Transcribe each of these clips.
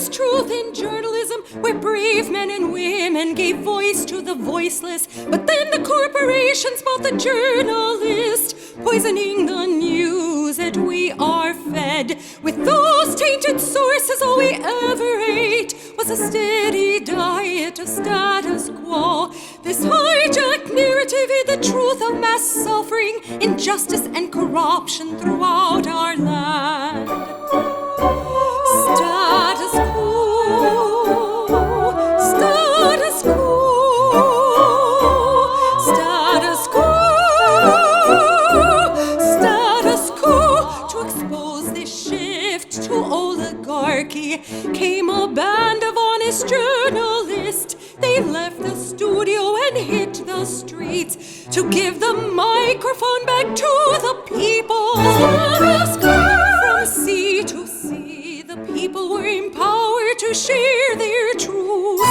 is truth in journalism, where brave men and women gave voice to the voiceless. But then the corporations bought the journalist, poisoning the news that we are fed. With those tainted sources, all we ever ate was a steady diet of status quo. This hijacked narrative is the truth of mass suffering, injustice and corruption throughout our land. Status quo, status quo, status quo, status quo. To expose this shift to oligarchy came a band of honest journalists. They left the studio and hit the streets to give the microphone back to the people. From sea to sea, the people were empowered to share their truth.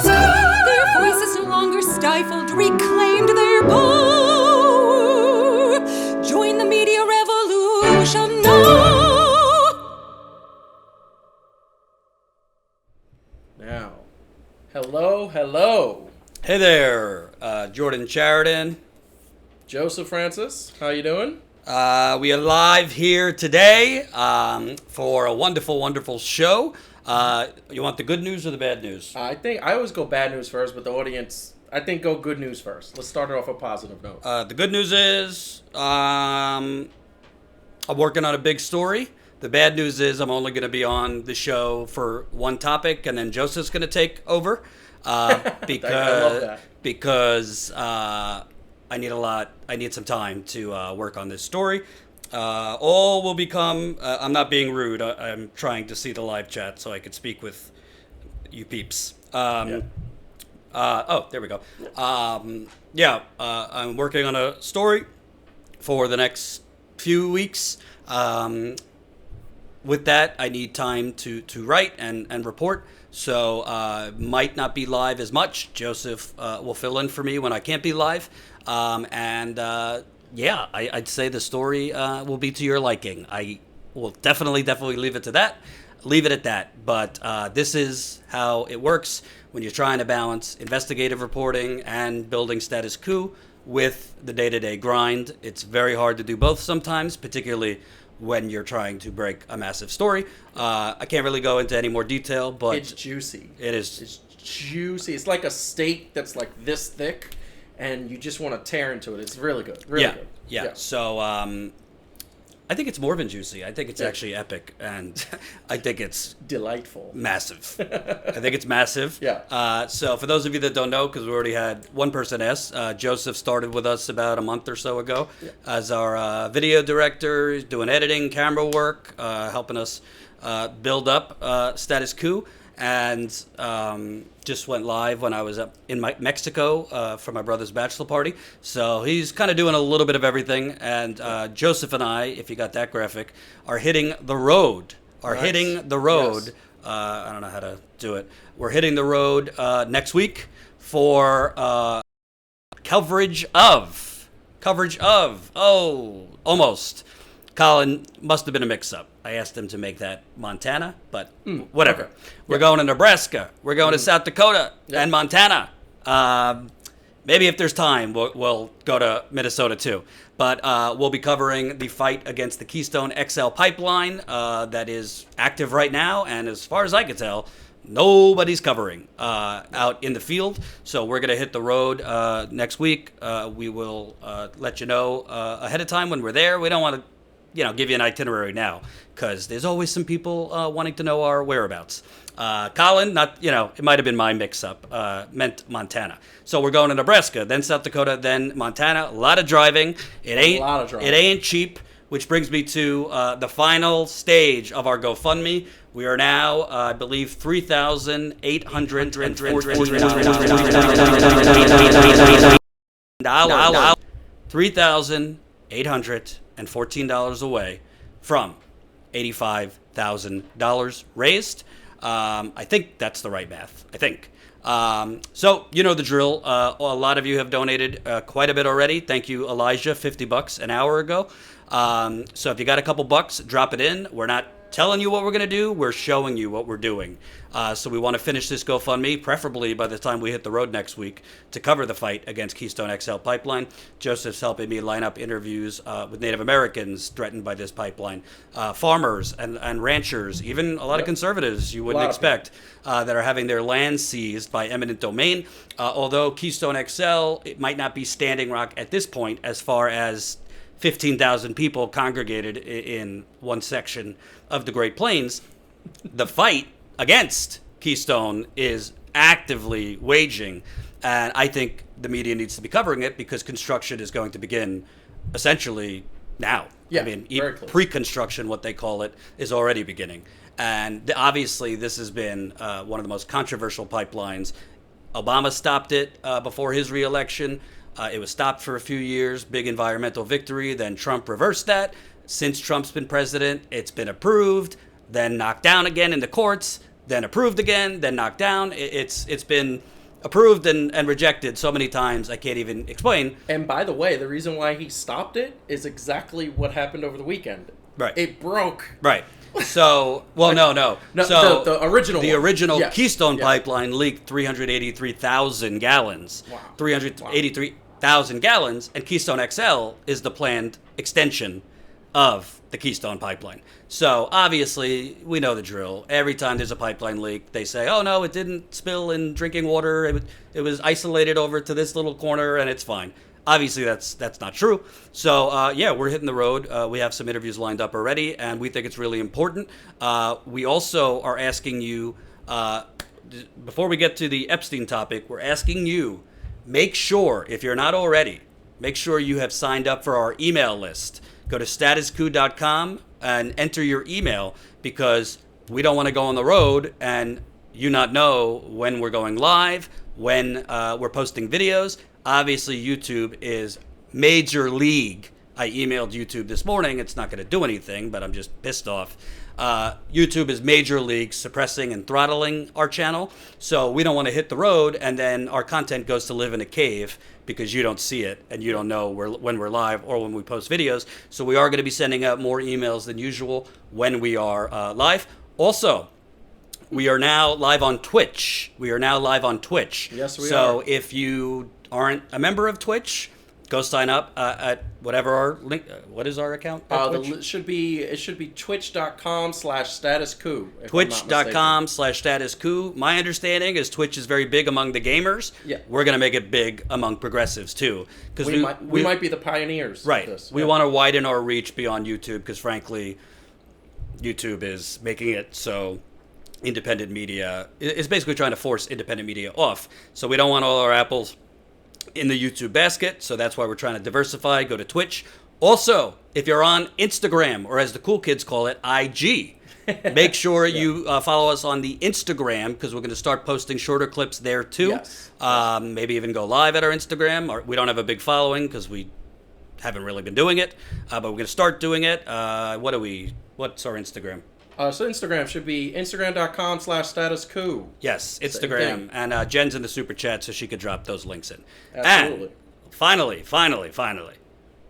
Their voices no longer stifled, reclaimed their power. Join the media revolution now. Now, hello. Hey there, Jordan Sheridan. Joseph Francis, how you doing? We are live here today for a wonderful show. You want the good news or the bad news? I think I always go bad news first, but the audience, I think go good news first. Let's start it off a positive note. The good news is I'm working on a big story. The bad news is I'm only going to be on the show for one topic, and then Joseph's going to take over because I need some time to work on this story. All will become, I'm not being rude, I'm trying to see the live chat so I could speak with you peeps. Oh, there we go. I'm working on a story for the next few weeks. With that, I need time to write and report, so might not be live as much. Joseph will fill in for me when I can't be live. I'd say the story will be to your liking. I will definitely leave it at that. But this is how it works when you're trying to balance investigative reporting and building status quo with the day-to-day grind. It's very hard to do both sometimes, particularly when you're trying to break a massive story. I can't really go into any more detail, but it's juicy. It's juicy. It's like a steak that's like this thick, and you just want to tear into it. It's really good. Really good. Yeah. So I think it's more than juicy. I think it's actually epic, and I think it's delightful. Massive. I think it's massive. Yeah. So for those of you that don't know, because we already had one person ask, Joseph started with us about a month or so ago as our video director. He's doing editing, camera work, helping us build up Status Quo, and just went live when I was up in Mexico for my brother's bachelor party. So he's kind of doing a little bit of everything. And Joseph and I, if you got that graphic, are hitting the road. Hitting the road. Yes. I don't know how to do it. We're hitting the road next week for coverage of. Oh, almost. Colin, must have been a mix-up. I asked him to make that Montana, but whatever. Okay. We're going to Nebraska. We're going to South Dakota and Montana. Maybe if there's time, we'll go to Minnesota too. But we'll be covering the fight against the Keystone XL pipeline that is active right now. And as far as I can tell, nobody's covering out in the field. So we're going to hit the road next week. We will let you know ahead of time when we're there. We don't want to give you an itinerary now, because there's always some people wanting to know our whereabouts. Colin, it might have been my mix-up, meant Montana. So we're going to Nebraska, then South Dakota, then Montana. A lot of driving. It ain't cheap, which brings me to the final stage of our GoFundMe. We are now, I believe, $3,814 away from $85,000 raised. I think that's the right math. So you know the drill. A lot of you have donated quite a bit already. Thank you, Elijah, $50 an hour ago. So if you got a couple bucks, drop it in. We're not telling you what we're going to do. We're showing you what we're doing. So we want to finish this GoFundMe, preferably by the time we hit the road next week, to cover the fight against Keystone XL pipeline. Joseph's helping me line up interviews with Native Americans threatened by this pipeline, farmers and ranchers, even a lot of conservatives you wouldn't expect that are having their land seized by eminent domain. Although Keystone XL, it might not be Standing Rock at this point as far as 15,000 people congregated in one section of the Great Plains. The fight against Keystone is actively waging, and I think the media needs to be covering it because construction is going to begin essentially now. Yeah, I mean, pre-construction, what they call it, is already beginning. And obviously, this has been one of the most controversial pipelines. Obama stopped it before his reelection. It was stopped for a few years, big environmental victory. Then Trump reversed that. Since Trump's been president, it's been approved, then knocked down again in the courts, then approved again, then knocked down. It's been approved and rejected so many times I can't even explain. And by the way, the reason why he stopped it is exactly what happened over the weekend. Right. It broke. Right. So, well, no. So the original yes. Keystone pipeline leaked 383,000 gallons. Wow. 383,000 gallons, and Keystone XL is the planned extension of the Keystone pipeline. So obviously, we know the drill. Every time there's a pipeline leak, they say, "Oh no, it didn't spill in drinking water. It was isolated over to this little corner, and it's fine." Obviously, that's not true. So yeah, we're hitting the road. We have some interviews lined up already, and we think it's really important. We also are asking you, before we get to the Epstein topic, we're asking you, make sure, if you're not already, make sure you have signed up for our email list. Go to statuscoup.com and enter your email, because we don't want to go on the road and you not know when we're going live, when we're posting videos. Obviously, YouTube is major league. I emailed YouTube this morning. It's not going to do anything, but I'm just pissed off. YouTube is major league suppressing and throttling our channel. So we don't want to hit the road and then our content goes to live in a cave because you don't see it and you don't know when we're live or when we post videos. So we are going to be sending out more emails than usual when we are live. Also, we are now live on Twitch. Yes, we are. So if you aren't a member of Twitch, go sign up at whatever our link. What is our account? It should be twitch.com/statuscoup. Twitch.com/statuscoup. My understanding is Twitch is very big among the gamers. Yeah. We're going to make it big among progressives too. Because we might be the pioneers. Right. Of this. We want to widen our reach beyond YouTube because frankly, YouTube is making it so independent media is basically trying to force independent media off. So we don't want all our apples in the YouTube basket, so that's why we're trying to diversify. Go to Twitch. Also, if you're on Instagram, or as the cool kids call it, IG, make sure you follow us on the Instagram, because we're going to start posting shorter clips there too. Yes. Maybe even go live at our Instagram. We don't have a big following because we haven't really been doing it, but we're going to start doing it. What's our Instagram? So Instagram should be instagram.com/statuscoup. Yes, Instagram. And Jen's in the super chat so she could drop those links in. Absolutely. And finally,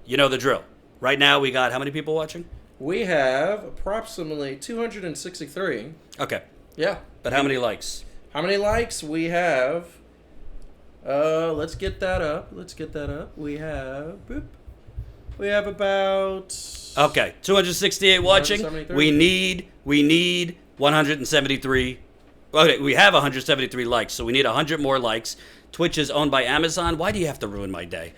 you know the drill. Right now we got how many people watching? We have approximately 263. Okay. Yeah. But how many likes? How many likes? We have... let's get that up. We have about... Okay, 268 watching. 173. We need 173. Okay, we have 173 likes, so we need 100 more likes. Twitch is owned by Amazon. Why do you have to ruin my day?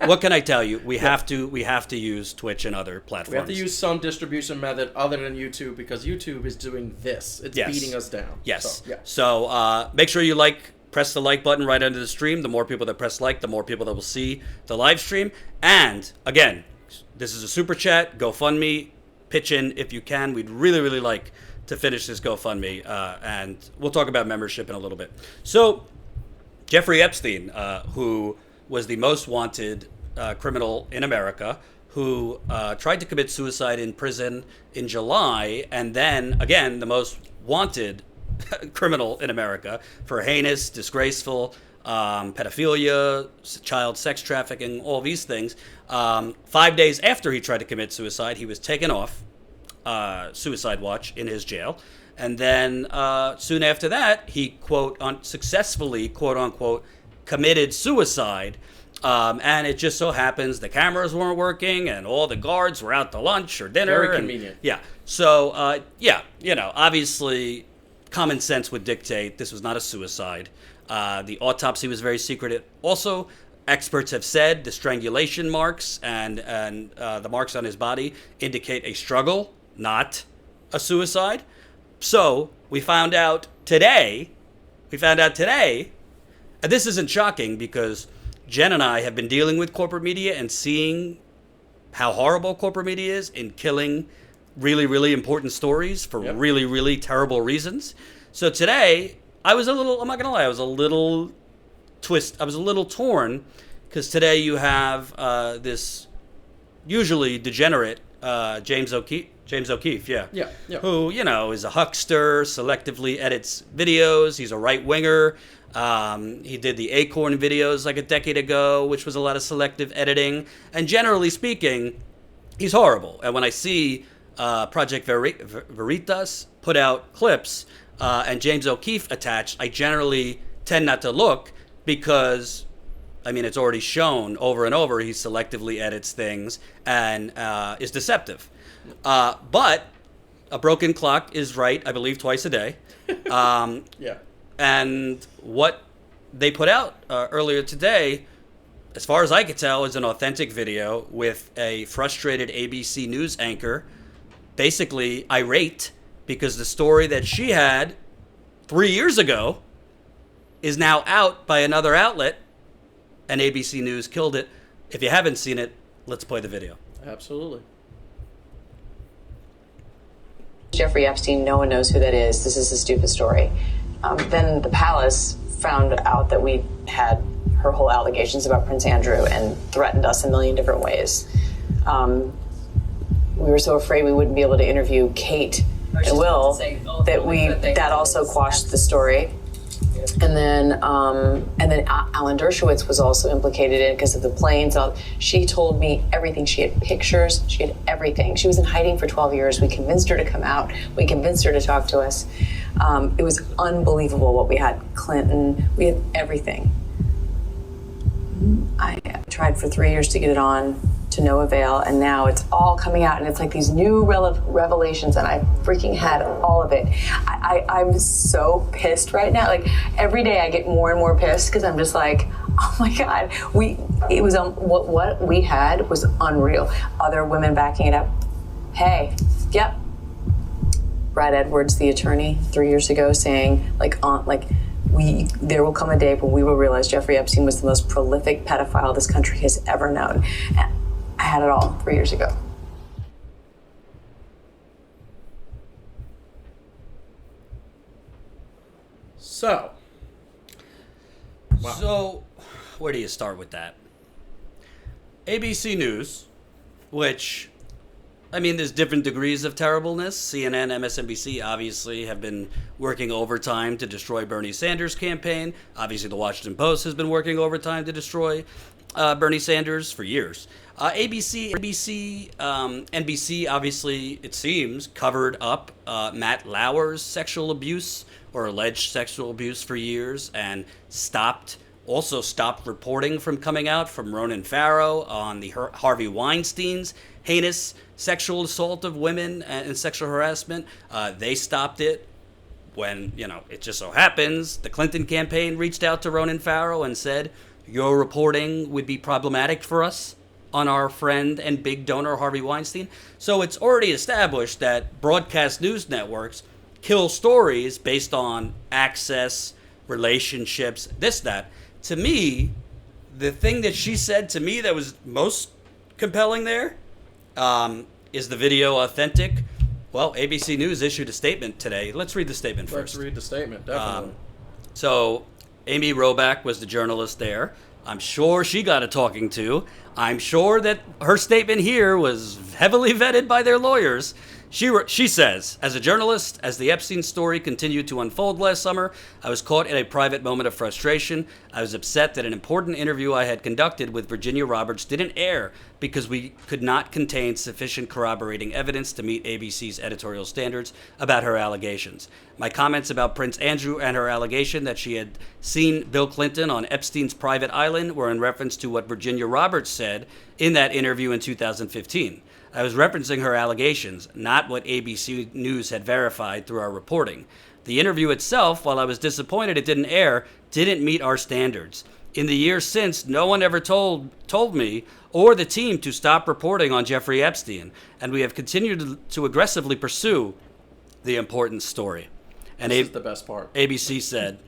What can I tell you? We have to use Twitch and other platforms. We have to use some distribution method other than YouTube because YouTube is doing this. It's beating us down. Yes. So, yeah. So make sure you press the like button right under the stream. The more people that press like, the more people that will see the live stream. And again, this is a super chat, GoFundMe, pitch in if you can. We'd really, really like to finish this GoFundMe, and we'll talk about membership in a little bit. So, Jeffrey Epstein, who was the most wanted criminal in America, who tried to commit suicide in prison in July, and then, again, the most wanted criminal in America for heinous, disgraceful, pedophilia, child sex trafficking, all these things. 5 days after he tried to commit suicide, he was taken off suicide watch in his jail. And then soon after that, he successfully, quote unquote, committed suicide. And it just so happens the cameras weren't working and all the guards were out to lunch or dinner. Very convenient. Yeah. So, obviously common sense would dictate this was not a suicide. The autopsy was very secretive. Also, experts have said the strangulation marks and the marks on his body indicate a struggle, not a suicide. So we found out today, and this isn't shocking because Jen and I have been dealing with corporate media and seeing how horrible corporate media is in killing really, really important stories for really, really terrible reasons. So today, I'm not going to lie, I was a little torn because today you have this usually degenerate James O'Keefe, who, is a huckster, selectively edits videos. He's a right-winger. He did the Acorn videos like a decade ago, which was a lot of selective editing. And generally speaking, he's horrible. And when I see Project Veritas put out clips and James O'Keefe attached, I generally tend not to look because, it's already shown over and over he selectively edits things and is deceptive. But a broken clock is right, I believe, twice a day. And what they put out earlier today, as far as I could tell, is an authentic video with a frustrated ABC News anchor, basically irate because the story that she had 3 years ago is now out by another outlet, and ABC News killed it. If you haven't seen it, let's play the video. Absolutely. Jeffrey Epstein, no one knows who that is. This is a stupid story. Then the palace found out that we had her whole allegations about Prince Andrew and threatened us a million different ways. We were so afraid we wouldn't be able to interview Kate and Will that also quashed the story. And then Alan Dershowitz was also implicated in it because of the planes. She told me everything. She had pictures. She had everything. She was in hiding for 12 years. We convinced her to come out. We convinced her to talk to us. It was unbelievable what we had. Clinton. We had everything. I tried for 3 years to get it on, to no avail, and now it's all coming out, and it's like these new revelations, and I freaking had all of it. I'm so pissed right now. Like, every day I get more and more pissed because I'm just like, oh my God, what we had was unreal. Other women backing it up. Hey, yep. Brad Edwards, the attorney, 3 years ago, saying there will come a day when we will realize Jeffrey Epstein was the most prolific pedophile this country has ever known. And I had it all 3 years ago. So, where do you start with that? ABC News, which, there's different degrees of terribleness. CNN, MSNBC obviously have been working overtime to destroy Bernie Sanders' campaign. Obviously, the Washington Post has been working overtime to destroy Bernie Sanders for years. NBC, obviously, it seems, covered up Matt Lauer's sexual abuse or alleged sexual abuse for years and stopped reporting from coming out from Ronan Farrow on the Harvey Weinstein's heinous sexual assault of women and sexual harassment. They stopped it when, it just so happens the Clinton campaign reached out to Ronan Farrow and said, your reporting would be problematic for us on our friend and big donor Harvey Weinstein. So it's already established that broadcast news networks kill stories based on access, relationships, this, that. To me, the thing that she said to me that was most compelling there is the video authentic? Well, ABC News issued a statement today. Let's read the statement first. Let's read the statement, definitely. So Amy Robach was the journalist there. I'm sure she got a talking to. I'm sure that her statement here was heavily vetted by their lawyers. She says, as a journalist, as the Epstein story continued to unfold last summer, I was caught in a private moment of frustration. I was upset that an important interview I had conducted with Virginia Roberts didn't air because we could not contain sufficient corroborating evidence to meet ABC's editorial standards about her allegations. My comments about Prince Andrew and her allegation that she had seen Bill Clinton on Epstein's private island were in reference to what Virginia Roberts said in that interview in 2015. I was referencing her allegations, not what ABC News had verified through our reporting. The interview itself, while I was disappointed it didn't air, didn't meet our standards. In the years since, no one ever told me or the team to stop reporting on Jeffrey Epstein, and we have continued to aggressively pursue the important story. And This is the best part. ABC said,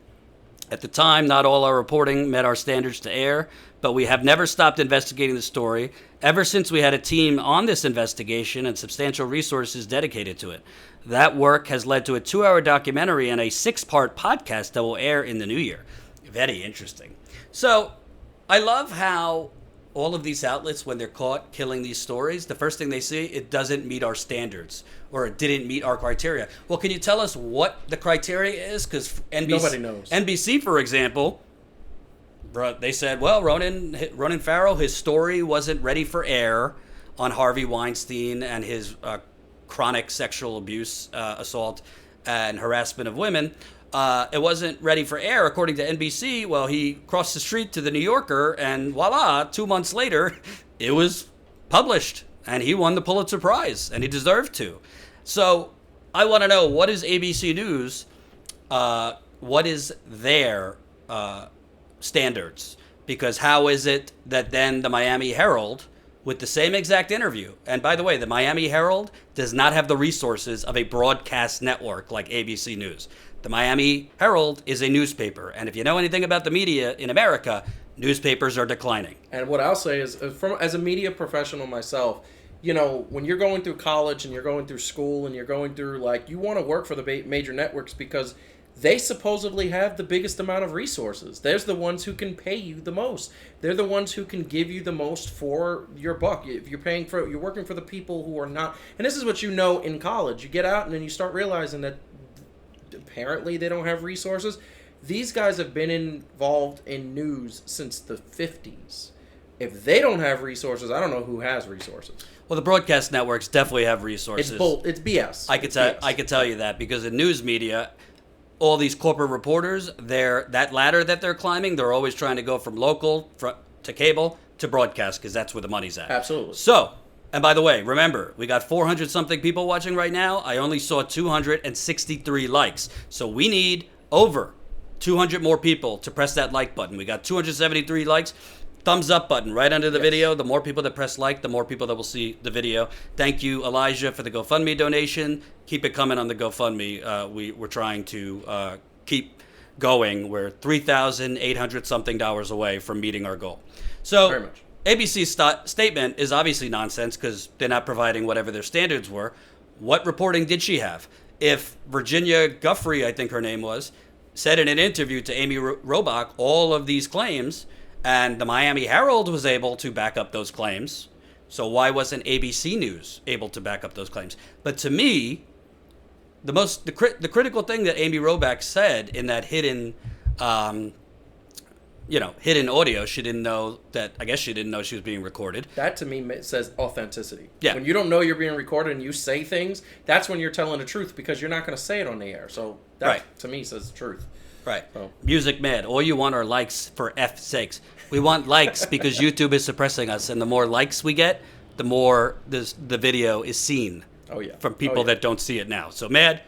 at the time, not all our reporting met our standards to air, but we have never stopped investigating the story ever since we had a team on this investigation and substantial resources dedicated to it. That work has led to a 2-hour documentary and a 6-part podcast that will air in the new year. Very interesting. So I love how all of these outlets, when they're caught killing these stories, the first thing they see, it doesn't meet our standards or it didn't meet our criteria. Well, can you tell us what the criteria is? Because Nobody knows. NBC, for example, they said, well, Ronan Farrow, his story wasn't ready for air on Harvey Weinstein and his chronic sexual abuse, assault, and harassment of women. It wasn't ready for air, according to NBC. Well, he crossed the street to the New Yorker, and voila, 2 months later, it was published, and he won the Pulitzer Prize, and he deserved to. So I want to know, what is ABC News? What is their standards? Because how is it that then the Miami Herald, with the same exact interview, and by the way, the Miami Herald does not have the resources of a broadcast network like ABC News. The Miami Herald is a newspaper, and if you know anything about the media in America, newspapers are declining. And what I'll say is, as a media professional myself, you know, when you're going through college and you're going through school and you're going through, like, you want to work for the major networks because they supposedly have the biggest amount of resources. They're the ones who can pay you the most. They're the ones who can give you the most for your buck. If you're working for the people who are not, and this is what you know in college. You get out and then you start realizing that apparently they don't have resources. These guys have been involved in news since the 50s. If they don't have resources, I don't know who has resources. Well, the broadcast networks definitely have resources. It's BS. I could tell you that, because in news media, all these corporate reporters, that ladder that they're climbing, they're always trying to go from local to cable to broadcast, because that's where the money's at. Absolutely. So, and by the way, remember, we got 400 something people watching right now. I only saw 263 likes. So we need over 200 more people to press that like button. We got 273 likes. Thumbs up button right under the video. The more people that press like, the more people that will see the video. Thank you, Elijah, for the GoFundMe donation. Keep it coming on the GoFundMe. We're trying to keep going. We're $3,800 something away from meeting our goal. So Very much. ABC's statement is obviously nonsense because they're not providing whatever their standards were. What reporting did she have? If Virginia Guffrey, I think her name was, said in an interview to Amy Robach all of these claims, and the Miami Herald was able to back up those claims, so why wasn't ABC News able to back up those claims? But to me, the critical thing that Amy Robach said in that hidden audio, she didn't know she was being recorded. That to me says authenticity. Yeah. When you don't know you're being recorded and you say things, that's when you're telling the truth, because you're not going to say it on the air. So that, Right. to me, says the truth. Right. Oh. Music Mad. All you want are likes, for F's sakes. We want likes because YouTube is suppressing us, and the more likes we get, the more the video is seen. Oh, yeah. From people Oh, yeah. that don't see it now. So mad,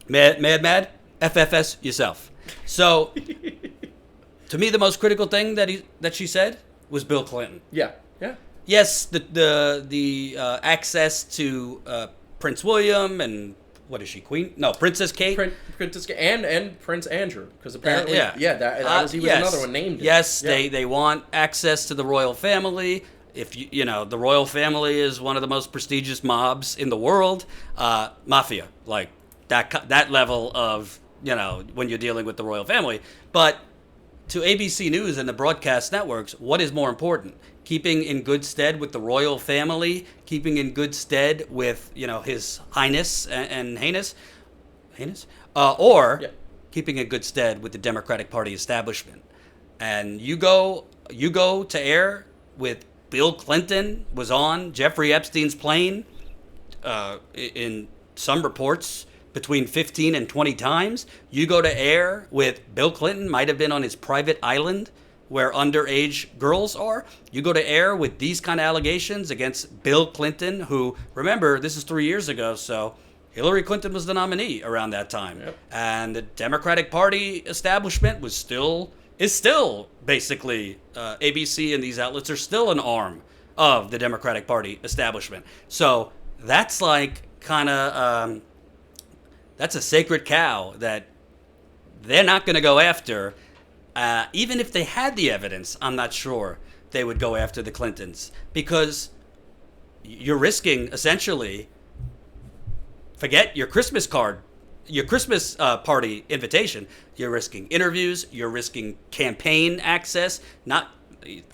FFS yourself. So to me, the most critical thing that she said was Bill Clinton. Yeah. Yeah. Yes, the access to Prince William and what is she, Queen? No, Princess Kate. Princess and Prince Andrew, because apparently, yeah. he was another one named. Yes, Yeah. they want access to the royal family. If the royal family is one of the most prestigious mobs in the world, mafia, like that level of when you're dealing with the royal family. But to ABC News and the broadcast networks, what is more important? Keeping in good stead with the royal family, keeping in good stead with, His Highness and Heinous, or keeping in good stead with the Democratic Party establishment. And you go to air with Bill Clinton was on Jeffrey Epstein's plane in some reports between 15 and 20 times. You go to air with Bill Clinton might have been on his private island where underage girls are. You go to air with these kind of allegations against Bill Clinton, who, remember, this is 3 years ago, so Hillary Clinton was the nominee around that time. Yep. And the Democratic Party establishment is still basically, ABC and these outlets are still an arm of the Democratic Party establishment. So that's like kind of, that's a sacred cow that they're not going to go after. Even if they had the evidence, I'm not sure they would go after the Clintons, because you're risking, essentially, forget your Christmas card, your Christmas party invitation. You're risking interviews. You're risking campaign access, not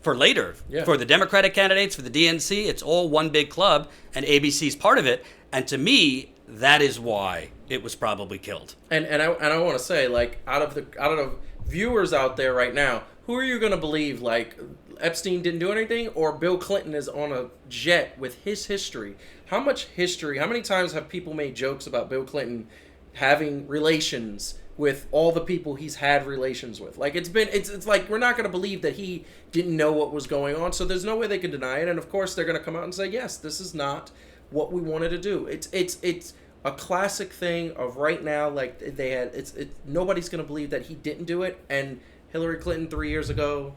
for later. Yeah. For the Democratic candidates, for the DNC, it's all one big club, and ABC's part of it. And to me, that is why it was probably killed. And I want to say, like, out of the viewers out there right now, who are you going to believe? Like, Epstein didn't do anything, or Bill Clinton is on a jet with his history? How many times have people made jokes about Bill Clinton having relations with all the people he's had relations with? Like, it's like, we're not going to believe that he didn't know what was going on, so there's no way they can deny it. And of course they're going to come out and say, yes, this is not what we wanted to do. It's a classic thing of right now, like they had, nobody's going to believe that he didn't do it. And Hillary Clinton 3 years ago,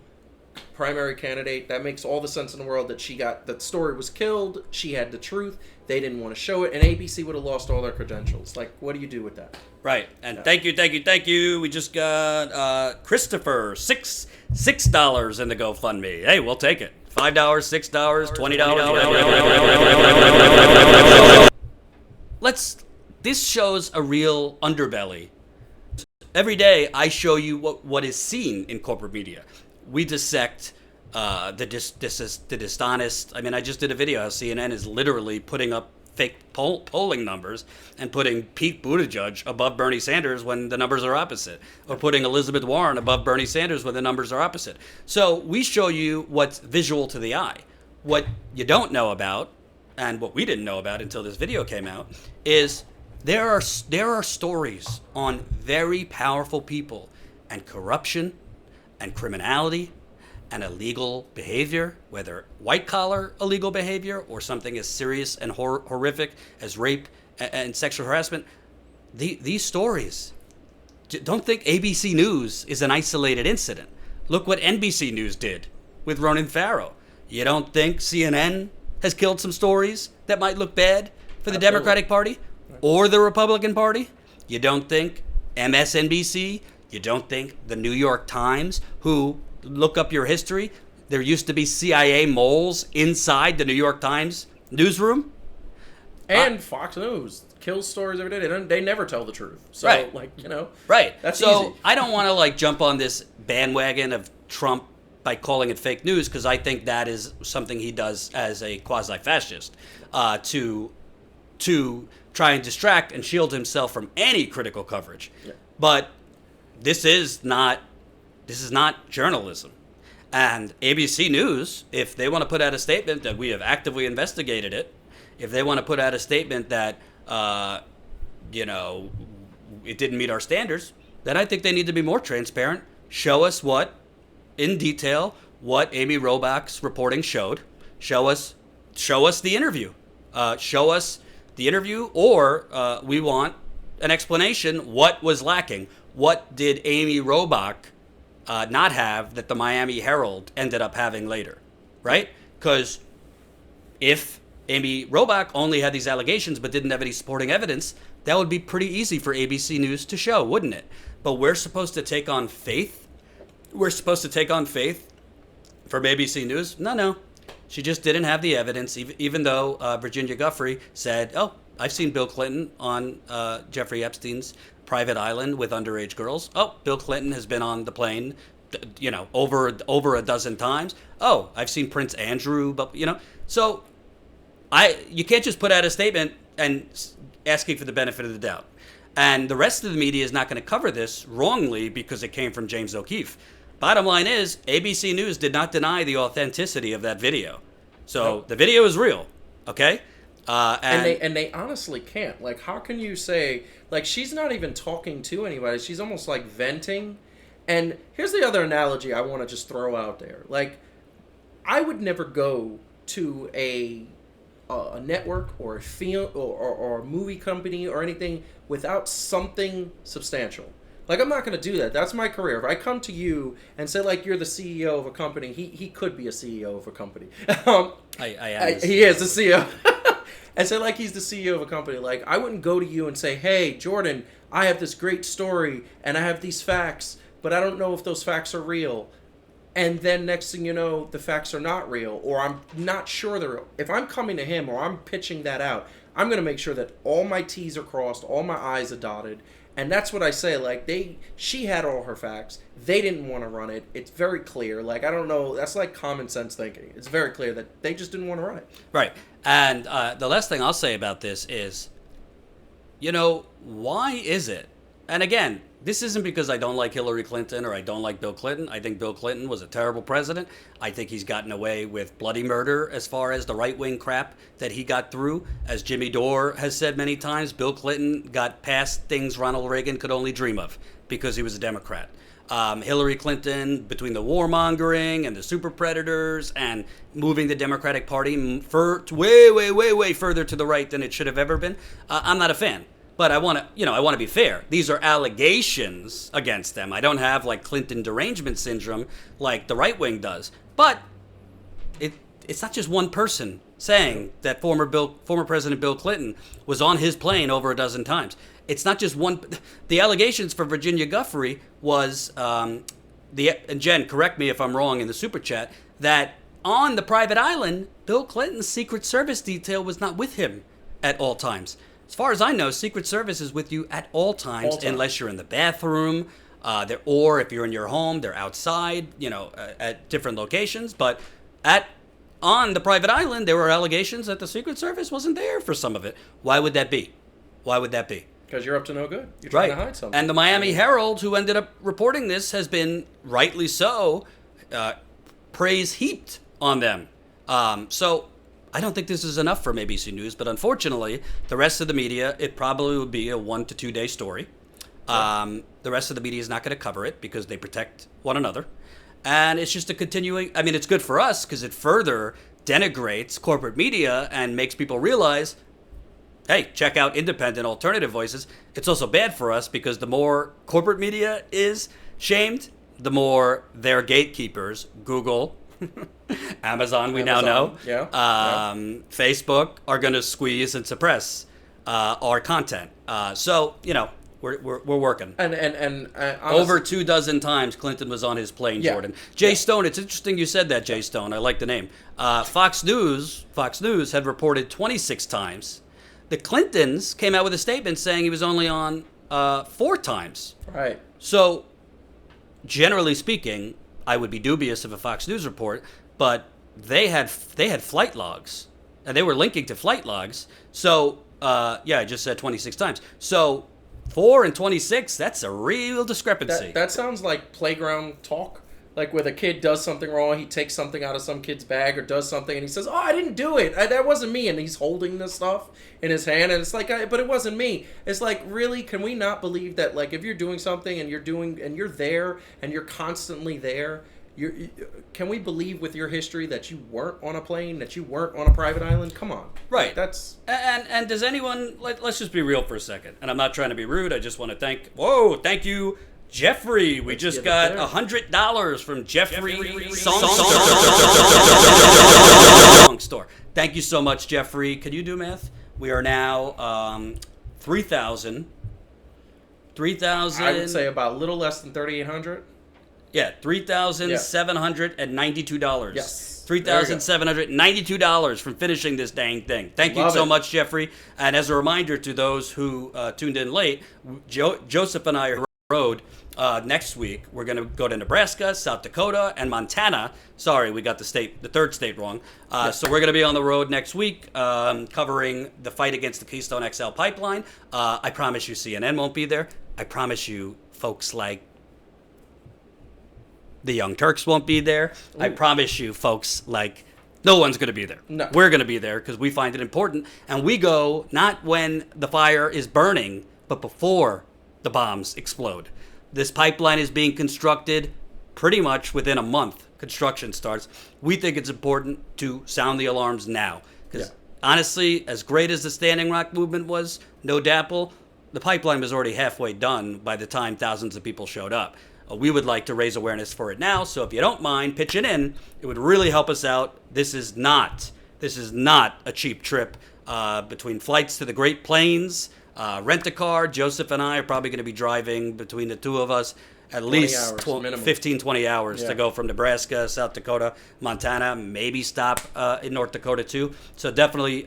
primary candidate, that makes all the sense in the world that that story was killed. She had the truth. They didn't want to show it, and ABC would have lost all their credentials. Like, what do you do with that? Right. And thank you. We just got Christopher, $6 in the GoFundMe. Hey, we'll take it. $5, $6, $20. This shows a real underbelly. Every day I show you what is seen in corporate media. We dissect the dishonest. I mean, I just did a video how CNN is literally putting up fake polling numbers and putting Pete Buttigieg above Bernie Sanders when the numbers are opposite, or putting Elizabeth Warren above Bernie Sanders when the numbers are opposite. So we show you what's visual to the eye. What you don't know about, and what we didn't know about until this video came out, is there are stories on very powerful people and corruption and criminality and illegal behavior, whether white-collar illegal behavior or something as serious and horrific as rape and sexual harassment. These stories, don't think ABC News is an isolated incident. Look what NBC News did with Ronan Farrow. You don't think CNN has killed some stories that might look bad for the Democratic Party or the Republican Party? You don't think MSNBC? You don't think the New York Times, who, look up your history, there used to be CIA moles inside the New York Times newsroom? And Fox News kills stories every day. They never tell the truth. So, right. Right. That's so easy. I don't want to jump on this bandwagon of Trump by calling it fake news, because I think that is something he does as a quasi-fascist to try and distract and shield himself from any critical coverage. Yeah. But this is not journalism. And ABC News, if they want to put out a statement that we have actively investigated it, if they want to put out a statement that it didn't meet our standards, then I think they need to be more transparent. Show us in detail what Amy Robach's reporting showed. Show us the interview. Show us the interview, or we want an explanation. What was lacking? What did Amy Robach not have that the Miami Herald ended up having later, right? Because if Amy Robach only had these allegations but didn't have any supporting evidence, that would be pretty easy for ABC News to show, wouldn't it? But we're supposed to take on faith? We're supposed to take on faith from ABC News? No. She just didn't have the evidence, even though Virginia Giuffre said, oh, I've seen Bill Clinton on Jeffrey Epstein's private island with underage girls. Oh, Bill Clinton has been on the plane over a dozen times. Oh, I've seen Prince Andrew, but so you can't just put out a statement and asking for the benefit of the doubt. And the rest of the media is not going to cover this wrongly because it came from James O'Keefe. Bottom line is, ABC News did not deny the authenticity of that video. So the video is real, okay? And they honestly can't. Like, how can you say, like, she's not even talking to anybody. She's almost like venting. And here's the other analogy I want to just throw out there. Like, I would never go to a network or a film or a movie company or anything without something substantial. Like, I'm not going to do that. That's my career. If I come to you and say, like, you're the CEO of a company, he could be a CEO of a company. He is the CEO. And say, like, he's the CEO of a company. Like, I wouldn't go to you and say, hey, Jordan, I have this great story and I have these facts, but I don't know if those facts are real. And then next thing you know, the facts are not real, or I'm not sure they're real. If I'm coming to him or I'm pitching that out, I'm going to make sure that all my T's are crossed, all my I's are dotted. And that's what I say. Like, she had all her facts. They didn't want to run it. It's very clear. Like, I don't know. That's like common sense thinking. It's very clear that they just didn't want to run it. Right. And the last thing I'll say about this is, why is it? And again, this isn't because I don't like Hillary Clinton or I don't like Bill Clinton. I think Bill Clinton was a terrible president. I think he's gotten away with bloody murder as far as the right-wing crap that he got through. As Jimmy Dore has said many times, Bill Clinton got past things Ronald Reagan could only dream of because he was a Democrat. Hillary Clinton, between the warmongering and the super predators and moving the Democratic Party way further to the right than it should have ever been, I'm not a fan. But I want to be fair. These are allegations against them. I don't have like Clinton derangement syndrome like the right wing does. But it's not just one person saying that former President Bill Clinton was on his plane over a dozen times. It's not just one. The allegations for Virginia Giuffre was and Jen, correct me if I'm wrong in the super chat, that on the private island, Bill Clinton's Secret Service detail was not with him at all times. As far as I know, Secret Service is with you at all times, unless you're in the bathroom, or if you're in your home, they're outside, at different locations. But on the private island, there were allegations that the Secret Service wasn't there for some of it. Why would that be? Because you're up to no good. You're trying to hide something. And the Miami Herald, who ended up reporting this, has been, rightly so, praise heaped on them. So I don't think this is enough from ABC News, but unfortunately, the rest of the media, it probably would be a 1 to 2 day story. The rest of the media is not going to cover it because they protect one another. And it's just a continuing, it's good for us because it further denigrates corporate media and makes people realize, hey, check out independent alternative voices. It's also bad for us because the more corporate media is shamed, the more their gatekeepers, Google, Amazon, we now know, Facebook, are going to squeeze and suppress our content. So, we're working. And honestly, over 24 times Clinton was on his plane, Jordan. Jay Stone, it's interesting you said that, Jay Stone. I like the name. Fox News had reported 26 times. The Clintons came out with a statement saying he was only on 4 times. Right. So, generally speaking, I would be dubious of a Fox News report, but they had flight logs, and they were linking to flight logs. So, I just said 26 times. So, 4 and 26, that's a real discrepancy. That sounds like playground talk. Like where the kid does something wrong, he takes something out of some kid's bag or does something, and he says, "Oh, I didn't do it. That wasn't me." And he's holding this stuff in his hand, and it's like, "But it wasn't me." It's like, really, can we not believe that? Like, if you're doing something and you're there and you're constantly there, can we believe with your history that you weren't on a plane, that you weren't on a private island? Come on, right? Like, that's and does anyone? Let's just be real for a second. And I'm not trying to be rude. I just want to thank you. Jeffrey, we just got $100 from Jeffrey Song Store. Thank you so much, Jeffrey. Can you do math? We are now 3,000. I would say about a little less than 3,800. Yeah, $3,792. Yes. $3,792 from finishing this dang thing. Thank you so much, Jeffrey. And as a reminder to those who tuned in late, Joseph and I are road next week. We're going to go to Nebraska, South Dakota, and Montana. Sorry, we got the third state wrong. So we're going to be on the road next week covering the fight against the Keystone XL pipeline. I promise you CNN won't be there. I promise you folks like the Young Turks won't be there. Ooh. I promise you folks like no one's going to be there. No. We're going to be there because we find it important. And we go not when the fire is burning, but before the bombs explode. This pipeline is being constructed pretty much within a month. Construction starts. We think it's important to sound the alarms now. Because honestly, as great as the Standing Rock movement was, no DAPL, the pipeline was already halfway done by the time thousands of people showed up. We would like to raise awareness for it now, so if you don't mind pitching in, it would really help us out. This is not a cheap trip. Between flights to the Great Plains, rent a car. Joseph and I are probably going to be driving between the two of us at least 15, 20 hours to go from Nebraska, South Dakota, Montana, maybe stop in North Dakota too. So definitely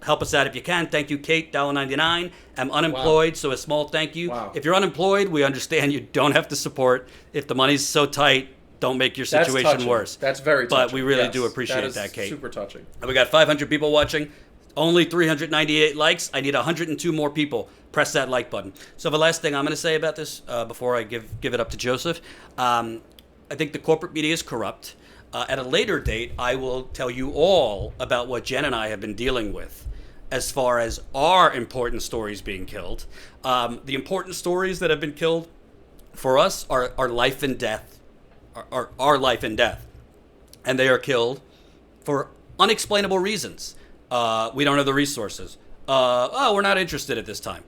help us out if you can. Thank you, Kate, $1.99. I'm unemployed, so a small thank you. Wow. If you're unemployed, we understand you don't have to support. If the money's so tight, don't make your situation worse. That's very touching. But we really do appreciate that, Kate. Super touching. And we got 500 people watching. Only 398 likes. I need 102 more people. Press that like button. So the last thing I'm going to say about this before I give it up to Joseph, I think the corporate media is corrupt. At a later date, I will tell you all about what Jen and I have been dealing with as far as our important stories being killed. The important stories that have been killed for us are life and death, are life and death. And they are killed for unexplainable reasons. We don't have the resources. We're not interested at this time.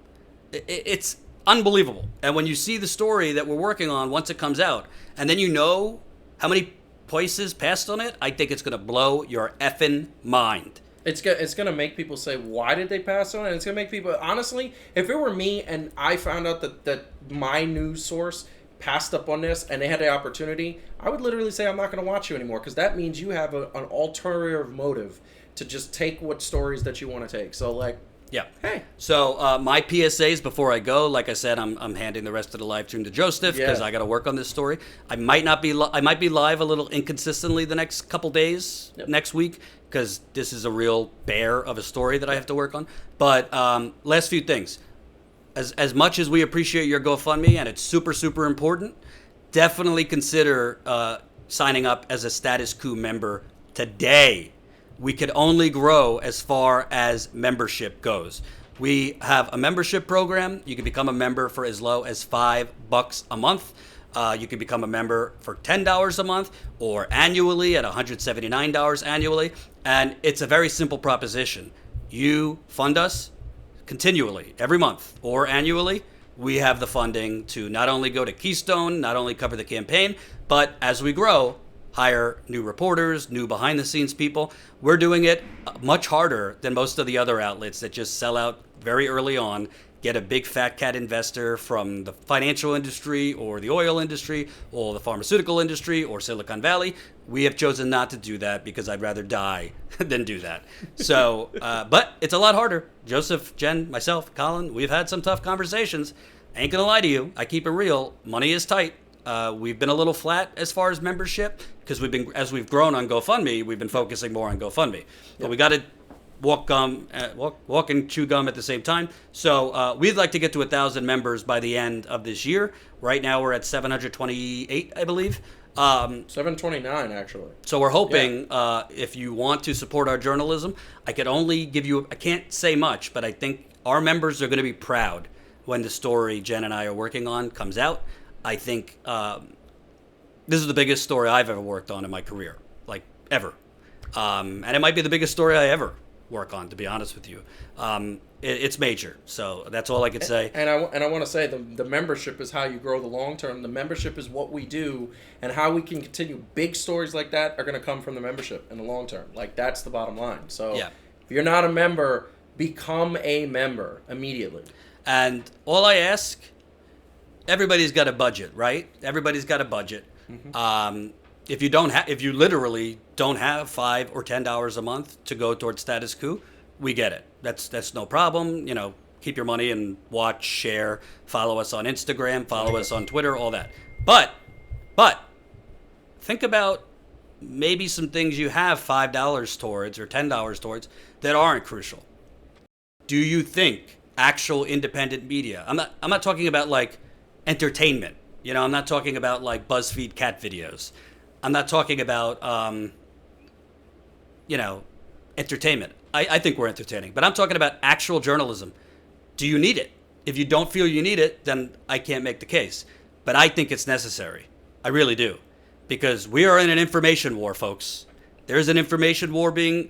It's unbelievable. And when you see the story that we're working on once it comes out, and then you know how many places passed on it, I think it's going to blow your effing mind. It's going to make people say, why did they pass on it? And it's going to make people, honestly, if it were me and I found out that my news source passed up on this and they had the opportunity, I would literally say, I'm not going to watch you anymore, because that means you have an ulterior motive to just take what stories that you want to take. So, like, yeah. Hey. So my PSAs before I go, like I said, I'm handing the rest of the live stream to Joseph because I got to work on this story. I might be live a little inconsistently the next couple days next week because this is a real bear of a story that I have to work on. But last few things. As much as we appreciate your GoFundMe and it's super, super important, definitely consider signing up as a Status Quo member today. We could only grow as far as membership goes. We have a membership program. You can become a member for as low as $5 a month. You can become a member for $10 a month or annually at $179 annually. And it's a very simple proposition. You fund us continually every month or annually. We have the funding to not only go to Keystone, not only cover the campaign, but as we grow, hire new reporters, new behind-the-scenes people. We're doing it much harder than most of the other outlets that just sell out very early on, get a big fat cat investor from the financial industry or the oil industry or the pharmaceutical industry or Silicon Valley. We have chosen not to do that because I'd rather die than do that. So, but it's a lot harder. Joseph, Jen, myself, Colin, we've had some tough conversations. I ain't gonna lie to you. I keep it real. Money is tight. We've been a little flat as far as membership because as we've grown on GoFundMe, we've been focusing more on GoFundMe. But we got to walk and chew gum at the same time. So we'd like to get to 1,000 members by the end of this year. Right now we're at 728, I believe. 729 actually. So we're hoping if you want to support our journalism, I can't say much, but I think our members are going to be proud when the story Jen and I are working on comes out. I think this is the biggest story I've ever worked on in my career, like ever. And it might be the biggest story I ever work on, to be honest with you. It's major, so that's all I could say. And I want to say the membership is how you grow the long term. The membership is what we do, and how we can continue. Big stories like that are going to come from the membership in the long term. Like, that's the bottom line. So if you're not a member, become a member immediately. And all I ask, everybody's got a budget, right? Everybody's got a budget. Mm-hmm. If you literally don't have $5 or $10 a month to go towards Status Quo, we get it. That's no problem. keep your money and watch, share, follow us on Instagram, follow us on Twitter, all that. But think about maybe some things you have $5 towards or $10 towards that aren't crucial. Do you think actual independent media? I'm not talking about like entertainment. You know, I'm not talking about like BuzzFeed cat videos. I'm not talking about entertainment. I think we're entertaining, but I'm talking about actual journalism. Do you need it? If you don't feel you need it, then I can't make the case. But I think it's necessary. I really do. Because we are in an information war, folks. There's an information war being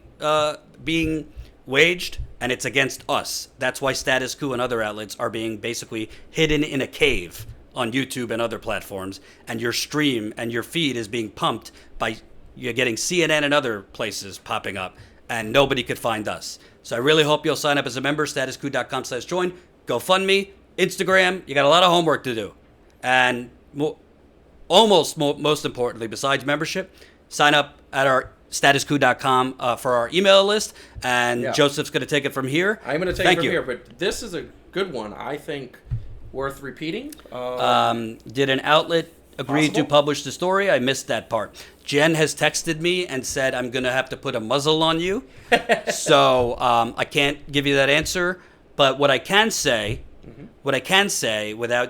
waged, and it's against us. That's why Status Quo and other outlets are being basically hidden in a cave on YouTube and other platforms, and your stream and your feed is being pumped by, you're getting CNN and other places popping up, and nobody could find us. So I really hope you'll sign up as a member, statusquo.com/join, GoFundMe, Instagram. You got a lot of homework to do. And most importantly, besides membership, sign up at our statusquo.com for our email list, and Joseph's going to take it from here. I'm going to take it from here, but this is a good one. I think worth repeating. Did an outlet agree to publish the story? I missed that part. Jen has texted me and said, I'm going to have to put a muzzle on you. So I can't give you that answer. But what I can say, without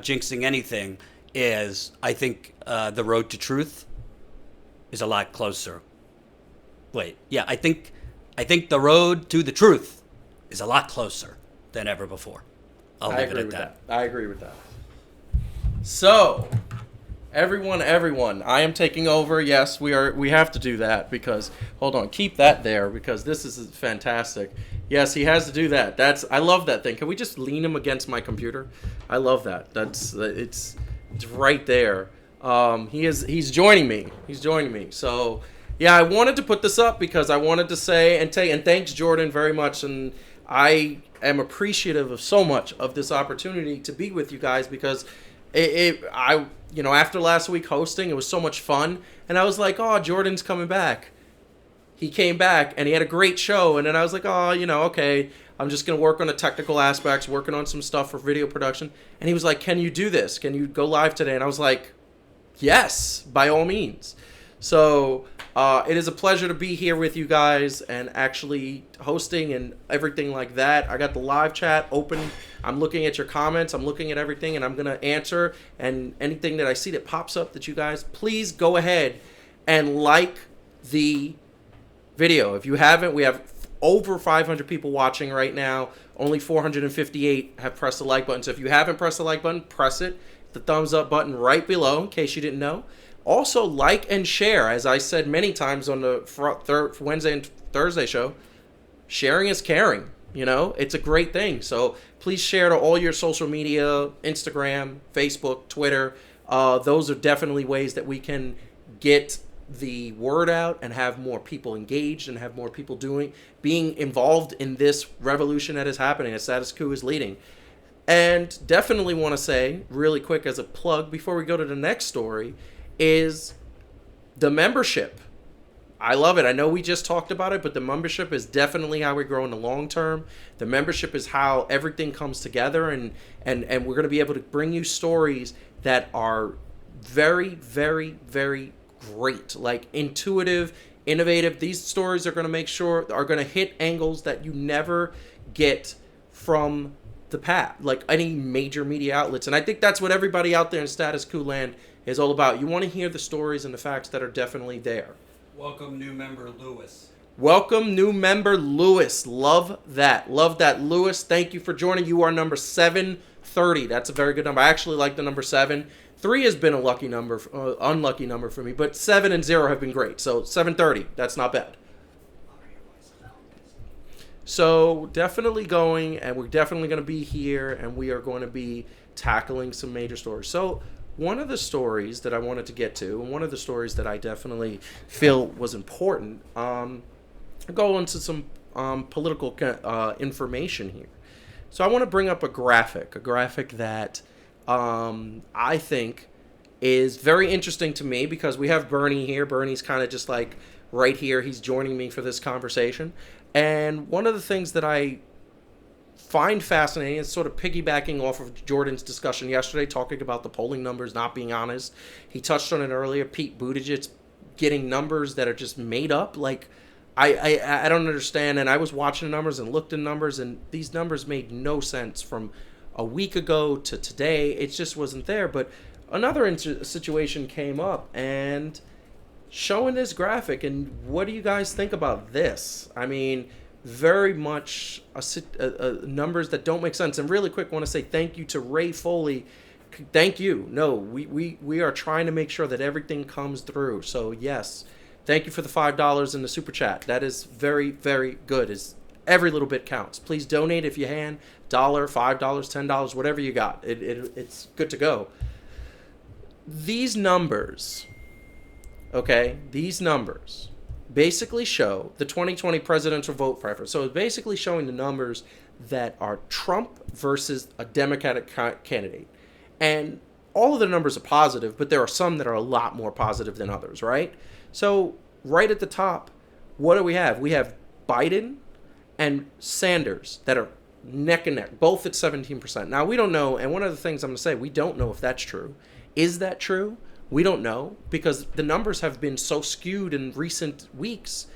jinxing anything, is I think the road to truth is a lot closer. I think the road to the truth is a lot closer than ever before. I'll leave it at that. I agree with that. So, everyone, I am taking over. Yes, we have to do that because, hold on, keep that there because this is fantastic. Yes, he has to do that. I love that thing. Can we just lean him against my computer? I love that. It's right there. He's joining me. So, yeah, I wanted to put this up because I wanted to say and thanks Jordan very much, and I am appreciative of so much of this opportunity to be with you guys because after last week hosting, it was so much fun, and I was like, oh, Jordan's coming back. He came back and he had a great show, and then I was like, oh, okay, I'm just gonna work on the technical aspects, working on some stuff for video production, and he was like, can you do this? Can you go live today? And I was like, yes, by all means. So it is a pleasure to be here with you guys and actually hosting and everything like that. I got the live chat open. I'm looking at your comments. I'm looking at everything, and I'm going to answer. And anything that I see that pops up that you guys, please go ahead and like the video. If you haven't, we have over 500 people watching right now. Only 458 have pressed the like button. So if you haven't pressed the like button, press it. The thumbs up button right below in case you didn't know. Also, like and share. As I said many times on the Wednesday and Thursday show, sharing is caring. It's a great thing. So please share to all your social media, Instagram, Facebook, Twitter. Those are definitely ways that we can get the word out and have more people engaged and have more people being involved in this revolution that is happening, as Status Quo is leading. And definitely want to say, really quick as a plug, before we go to the next story, is the membership. I love it. I know we just talked about it, but the membership is definitely how we grow in the long term. The membership is how everything comes together, and we're going to be able to bring you stories that are very, very, very great, like intuitive, innovative. These stories are going to hit angles that you never get from the path, like any major media outlets. And I think that's what everybody out there in Status Quo land is all about. You want to hear the stories and the facts that are definitely there. Welcome, new member Lewis. Love that. Lewis, thank you for joining. You are number 730. That's a very good number. I actually like the number 7. 3 has been a unlucky number for me, but 7 and 0 have been great. So 730, that's not bad. So definitely going, and we're definitely going to be here, and we are going to be tackling some major stories. So one of the stories that I wanted to get to, and one of the stories that I definitely feel was important, go into some political information here. So I want to bring up a graphic that I think is very interesting to me because we have Bernie here. Bernie's kind of just like right here. He's joining me for this conversation. And one of the things that I find fascinating, it's sort of piggybacking off of Jordan's discussion yesterday, talking about the polling numbers not being honest. He touched on it earlier. Pete Buttigieg getting numbers that are just made up. Like, I don't understand. And I was watching the numbers and looked at numbers, and these numbers made no sense from a week ago to today. It just wasn't there. But another situation came up, and showing this graphic, and what do you guys think about this? I mean, very much numbers that don't make sense. And really quick, want to say thank you to Ray Foley. Thank you. No, we are trying to make sure that everything comes through. So yes, thank you for the $5 in the super chat. That is very, very good. Is every little bit counts. Please donate if you can. $1, $5, $10, whatever you got. It's good to go. These numbers, okay, these numbers basically show the 2020 presidential vote preference. So it's basically showing the numbers that are Trump versus a Democratic candidate. And all of the numbers are positive, but there are some that are a lot more positive than others, right? So right at the top, what do we have? We have Biden and Sanders that are neck and neck, both at 17%. Now, we don't know, and one of the things I'm going to say, we don't know if that's true. Is that true? We don't know, because the numbers have been so skewed in recent weeks.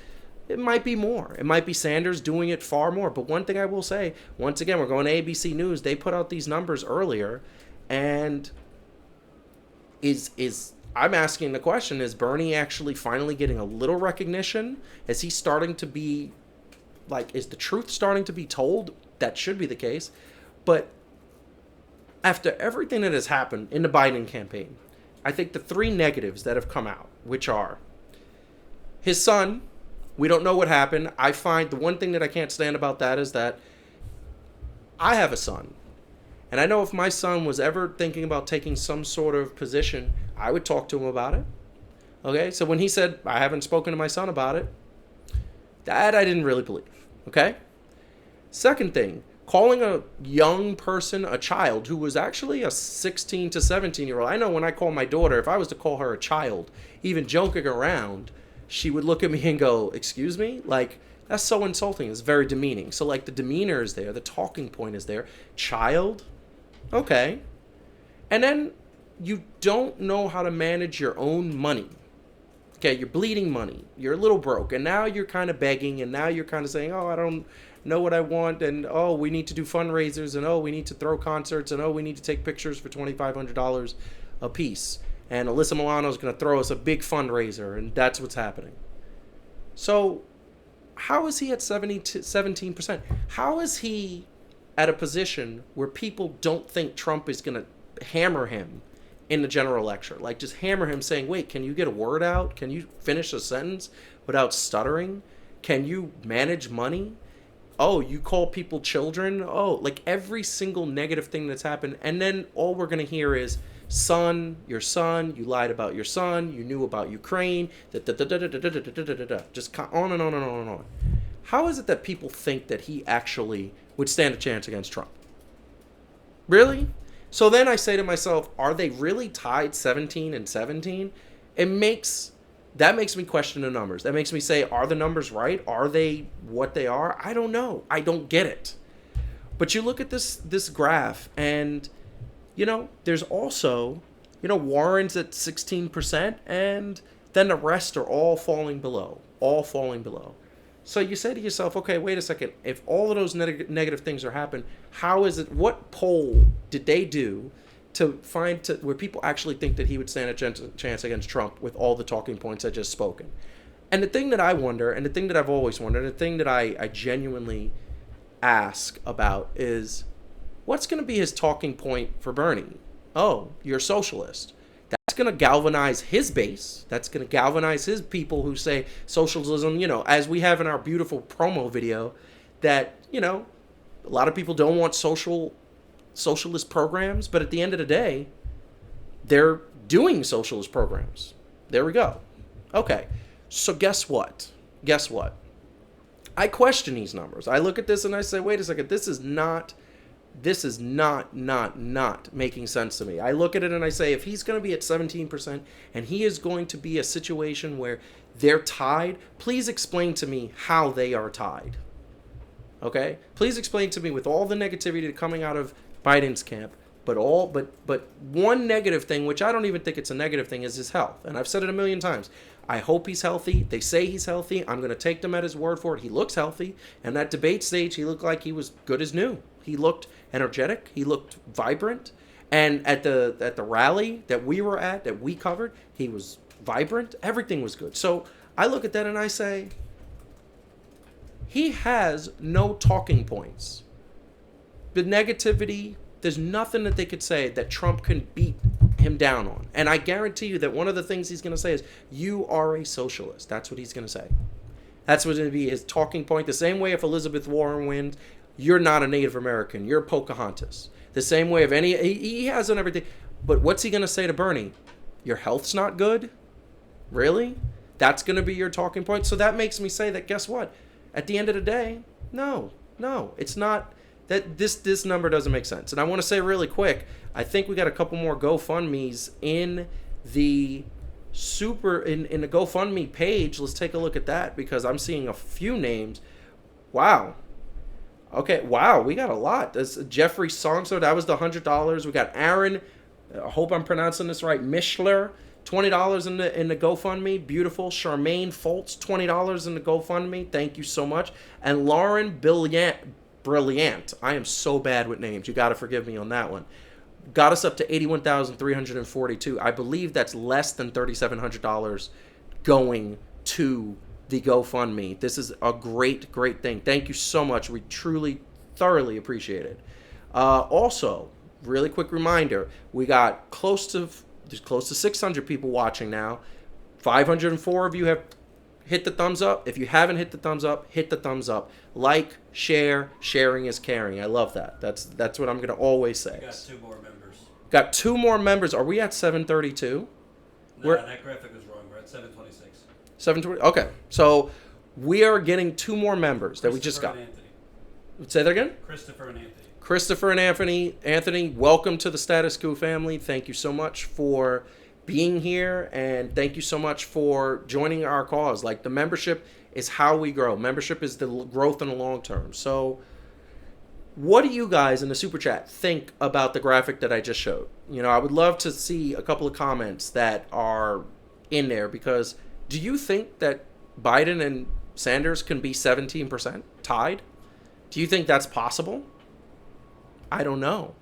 It might be more. It might be Sanders doing it far more. But one thing I will say, once again, we're going to ABC News. They put out these numbers earlier, and I'm asking the question, is Bernie actually finally getting a little recognition? Is he starting to be, like, is the truth starting to be told? That should be the case. But after everything that has happened in the Biden campaign, I think the three negatives that have come out, which are his son, we don't know what happened. I find the one thing that I can't stand about that is that I have a son. And I know if my son was ever thinking about taking some sort of position, I would talk to him about it. Okay? So when he said, I haven't spoken to my son about it, that I didn't really believe. Okay? Second thing, calling a young person a child who was actually a 16 to 17-year-old. I know when I call my daughter, if I was to call her a child, even joking around, she would look at me and go, excuse me? Like, that's so insulting. It's very demeaning. So, like, the demeanor is there. The talking point is there. Child? Okay. And then you don't know how to manage your own money. Okay, you're bleeding money. You're a little broke. And now you're kind of begging. And now you're kind of saying, oh, I don't know what I want. And, oh, we need to do fundraisers. And, oh, we need to throw concerts. And, oh, we need to take pictures for $2,500 a piece. And Alyssa Milano is going to throw us a big fundraiser. And that's what's happening. So how is he at 17%? How is he at a position where people don't think Trump is going to hammer him in the general lecture? Like, just hammer him saying, wait, can you get a word out? Can you finish a sentence without stuttering? Can you manage money? Oh, you call people children? Oh, like every single negative thing that's happened. And then all we're going to hear is, son, your son, you lied about your son, you knew about Ukraine, just on and on and on and on. How is it that people think that he actually would stand a chance against Trump? Really? So then I say to myself, are they really tied 17 and 17? That makes me question the numbers. That makes me say, are the numbers right? Are they what they are? I don't know. I don't get it. But you look at this graph, and you know, there's also, you know, Warren's at 16%, and then the rest are all falling below. So you say to yourself, okay, wait a second. If all of those negative things are happening, how is it, what poll did they do to find where people actually think that he would stand a chance against Trump with all the talking points I just spoken? And the thing that I wonder, and the thing that I've always wondered, and the thing that I genuinely ask about is, what's going to be his talking point for Bernie? Oh, you're a socialist. That's going to galvanize his base. That's going to galvanize his people who say socialism, you know, as we have in our beautiful promo video, that, you know, a lot of people don't want socialist programs, but at the end of the day, they're doing socialist programs. There we go. Okay, so guess what? I question these numbers. I look at this and I say, wait a second, this is not making sense to me. I look at it and I say, if he's going to be at 17% and he is going to be a situation where they're tied, please explain to me how they are tied. Okay? Please explain to me, with all the negativity coming out of Biden's camp, but one negative thing, which I don't even think it's a negative thing, is his health. And I've said it a million times. I hope he's healthy. They say he's healthy. I'm going to take them at his word for it. He looks healthy. And that debate stage, he looked like he was good as new. He looked energetic. He looked vibrant. And at the rally that we were at, that we covered, he was vibrant. Everything was good. So I look at that and I say, he has no talking points. The negativity, there's nothing that they could say that Trump can beat him down on. And I guarantee you that one of the things he's going to say is, you are a socialist. That's what he's going to say. That's what's going to be his talking point. The same way if Elizabeth Warren wins, you're not a Native American. You're Pocahontas. The same way of he has on everything. But what's he going to say to Bernie? Your health's not good? Really? That's going to be your talking point? So that makes me say that, guess what? At the end of the day, no, it's not. That this number doesn't make sense. And I want to say really quick, I think we got a couple more GoFundMe's in the in the GoFundMe page. Let's take a look at that, because I'm seeing a few names. Wow. Okay, wow, we got a lot. That's Jeffrey Songso, that was the $100. We got Aaron, I hope I'm pronouncing this right, Mishler, $20 in the GoFundMe. Beautiful. Charmaine Foltz, $20 in the GoFundMe. Thank you so much. And Lauren Brilliant. I am so bad with names. You got to forgive me on that one. Got us up to $81,342. I believe that's less than $3,700 going to the GoFundMe. This is a great thing. Thank you so much. We truly, thoroughly appreciate it. Also, really quick reminder, we got close to 600 people watching now. 504 of you have hit the thumbs up. If you haven't hit the thumbs up, hit the thumbs up. Like, share. Sharing is caring. I love that. That's what I'm going to always say. We got 2 more members. Got 2 more members. Are we at 732? No, that graphic was wrong. We're at 726. 720. Okay. So we are getting 2 more members that we just got. Say that again? Christopher and Anthony. Christopher and Anthony. Anthony, welcome to the Status Quo family. Thank you so much for being here, and thank you so much for joining our cause. Like, the membership is how we grow. Membership is the growth in the long term. So what do you guys in the super chat think about the graphic that I just showed? You know, I would love to see a couple of comments that are in there, because do you think that Biden and Sanders can be 17% tied? Do you think that's possible? I don't know.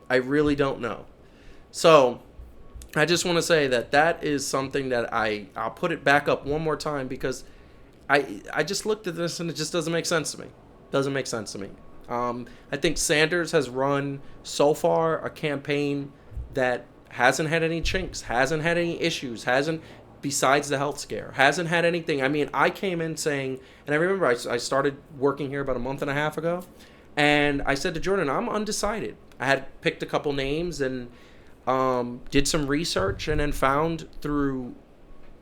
I really don't know. So I just want to say that is something that I'll put it back up one more time, because I just looked at this and it just doesn't make sense to me. Doesn't make sense to me. I think Sanders has run so far a campaign that hasn't had any chinks, hasn't had any issues, besides the health scare, hasn't had anything. I mean, I came in saying, and I remember I started working here about a month and a half ago, and I said to Jordan, I'm undecided. I had picked a couple names and did some research, and then found through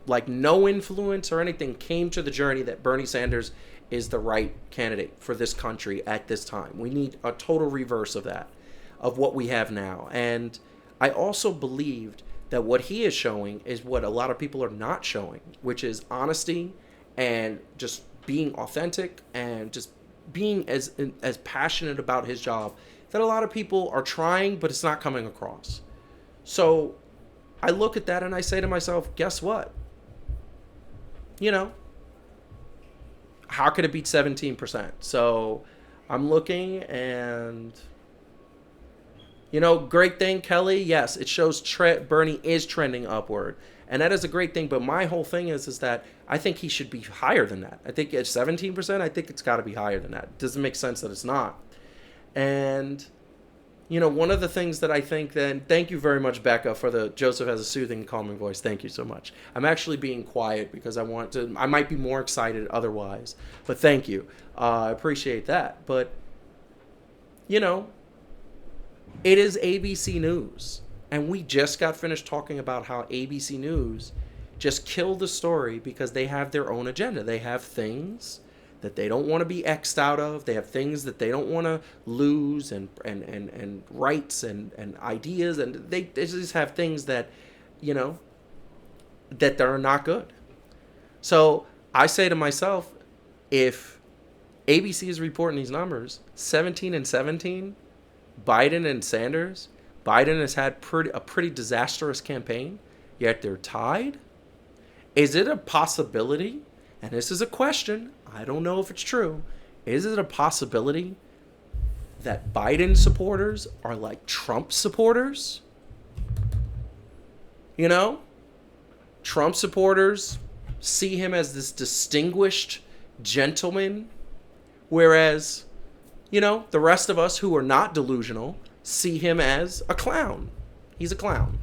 like no influence or anything, came to the journey that Bernie Sanders is the right candidate for this country at this time. We need a total reverse of that, of what we have now. And I also believed that what he is showing is what a lot of people are not showing, which is honesty and just being authentic and just being as passionate about his job that a lot of people are trying, but it's not coming across. So I look at that and I say to myself, guess what? You know, how could it beat 17%? So I'm looking, and, you know, great thing, Kelly. Yes, it shows Bernie is trending upward, and that is a great thing. But my whole thing is that I think he should be higher than that. I think at 17%, I think it's got to be higher than that. It doesn't make sense that it's not. And, you know, one of the things that I think then, thank you very much, Becca, for the Joseph has a soothing, calming voice. Thank you so much. I'm actually being quiet because I might be more excited otherwise, but thank you. I appreciate that. But, you know, it is ABC News, and we just got finished talking about how ABC News just killed the story because they have their own agenda. They have things that they don't want to be X'd out of. They have things that they don't want to lose, and rights and ideas, and they just have things that, you know, that are not good. So I say to myself, if ABC is reporting these numbers. 17 and 17, Biden and Sanders. Biden has had a pretty disastrous campaign, yet they're tied. Is it a possibility, and this is a question, I don't know if it's true, is it a possibility that Biden supporters are like Trump supporters? You know? Trump supporters see him as this distinguished gentleman, whereas, you know, the rest of us who are not delusional see him as a clown. He's a clown.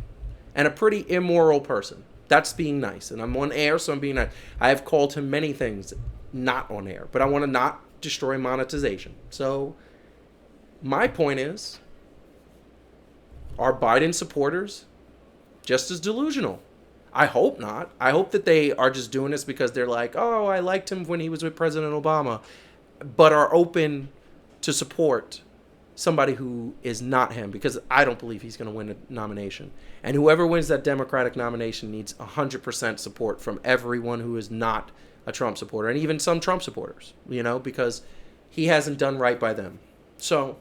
And a pretty immoral person. That's being nice. And I'm on air, so I'm being nice. I have called him many things not on air, but I want to not destroy monetization. So my point is, are Biden supporters just as delusional? I hope not. I hope that they are just doing this because they're like, oh, I liked him when he was with President Obama, but are open to support somebody who is not him, because I don't believe he's going to win a nomination. And whoever wins that Democratic nomination needs 100% support from everyone who is not a Trump supporter, and even some Trump supporters, you know, because he hasn't done right by them. So,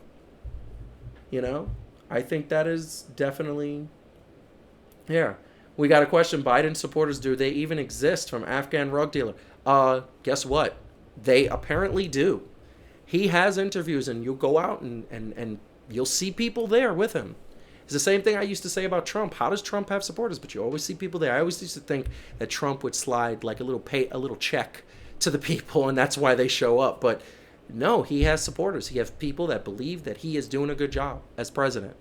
you know, I think that is definitely, yeah. We got a question. Biden supporters, do they even exist? From Afghan rug dealer. Guess what? They apparently do. He has interviews, and you'll go out and you'll see people there with him. It's the same thing I used to say about Trump. How does Trump have supporters? But you always see people there. I always used to think that Trump would slide like a little check to the people, and that's why they show up. But no, he has supporters. He has people that believe that he is doing a good job as president.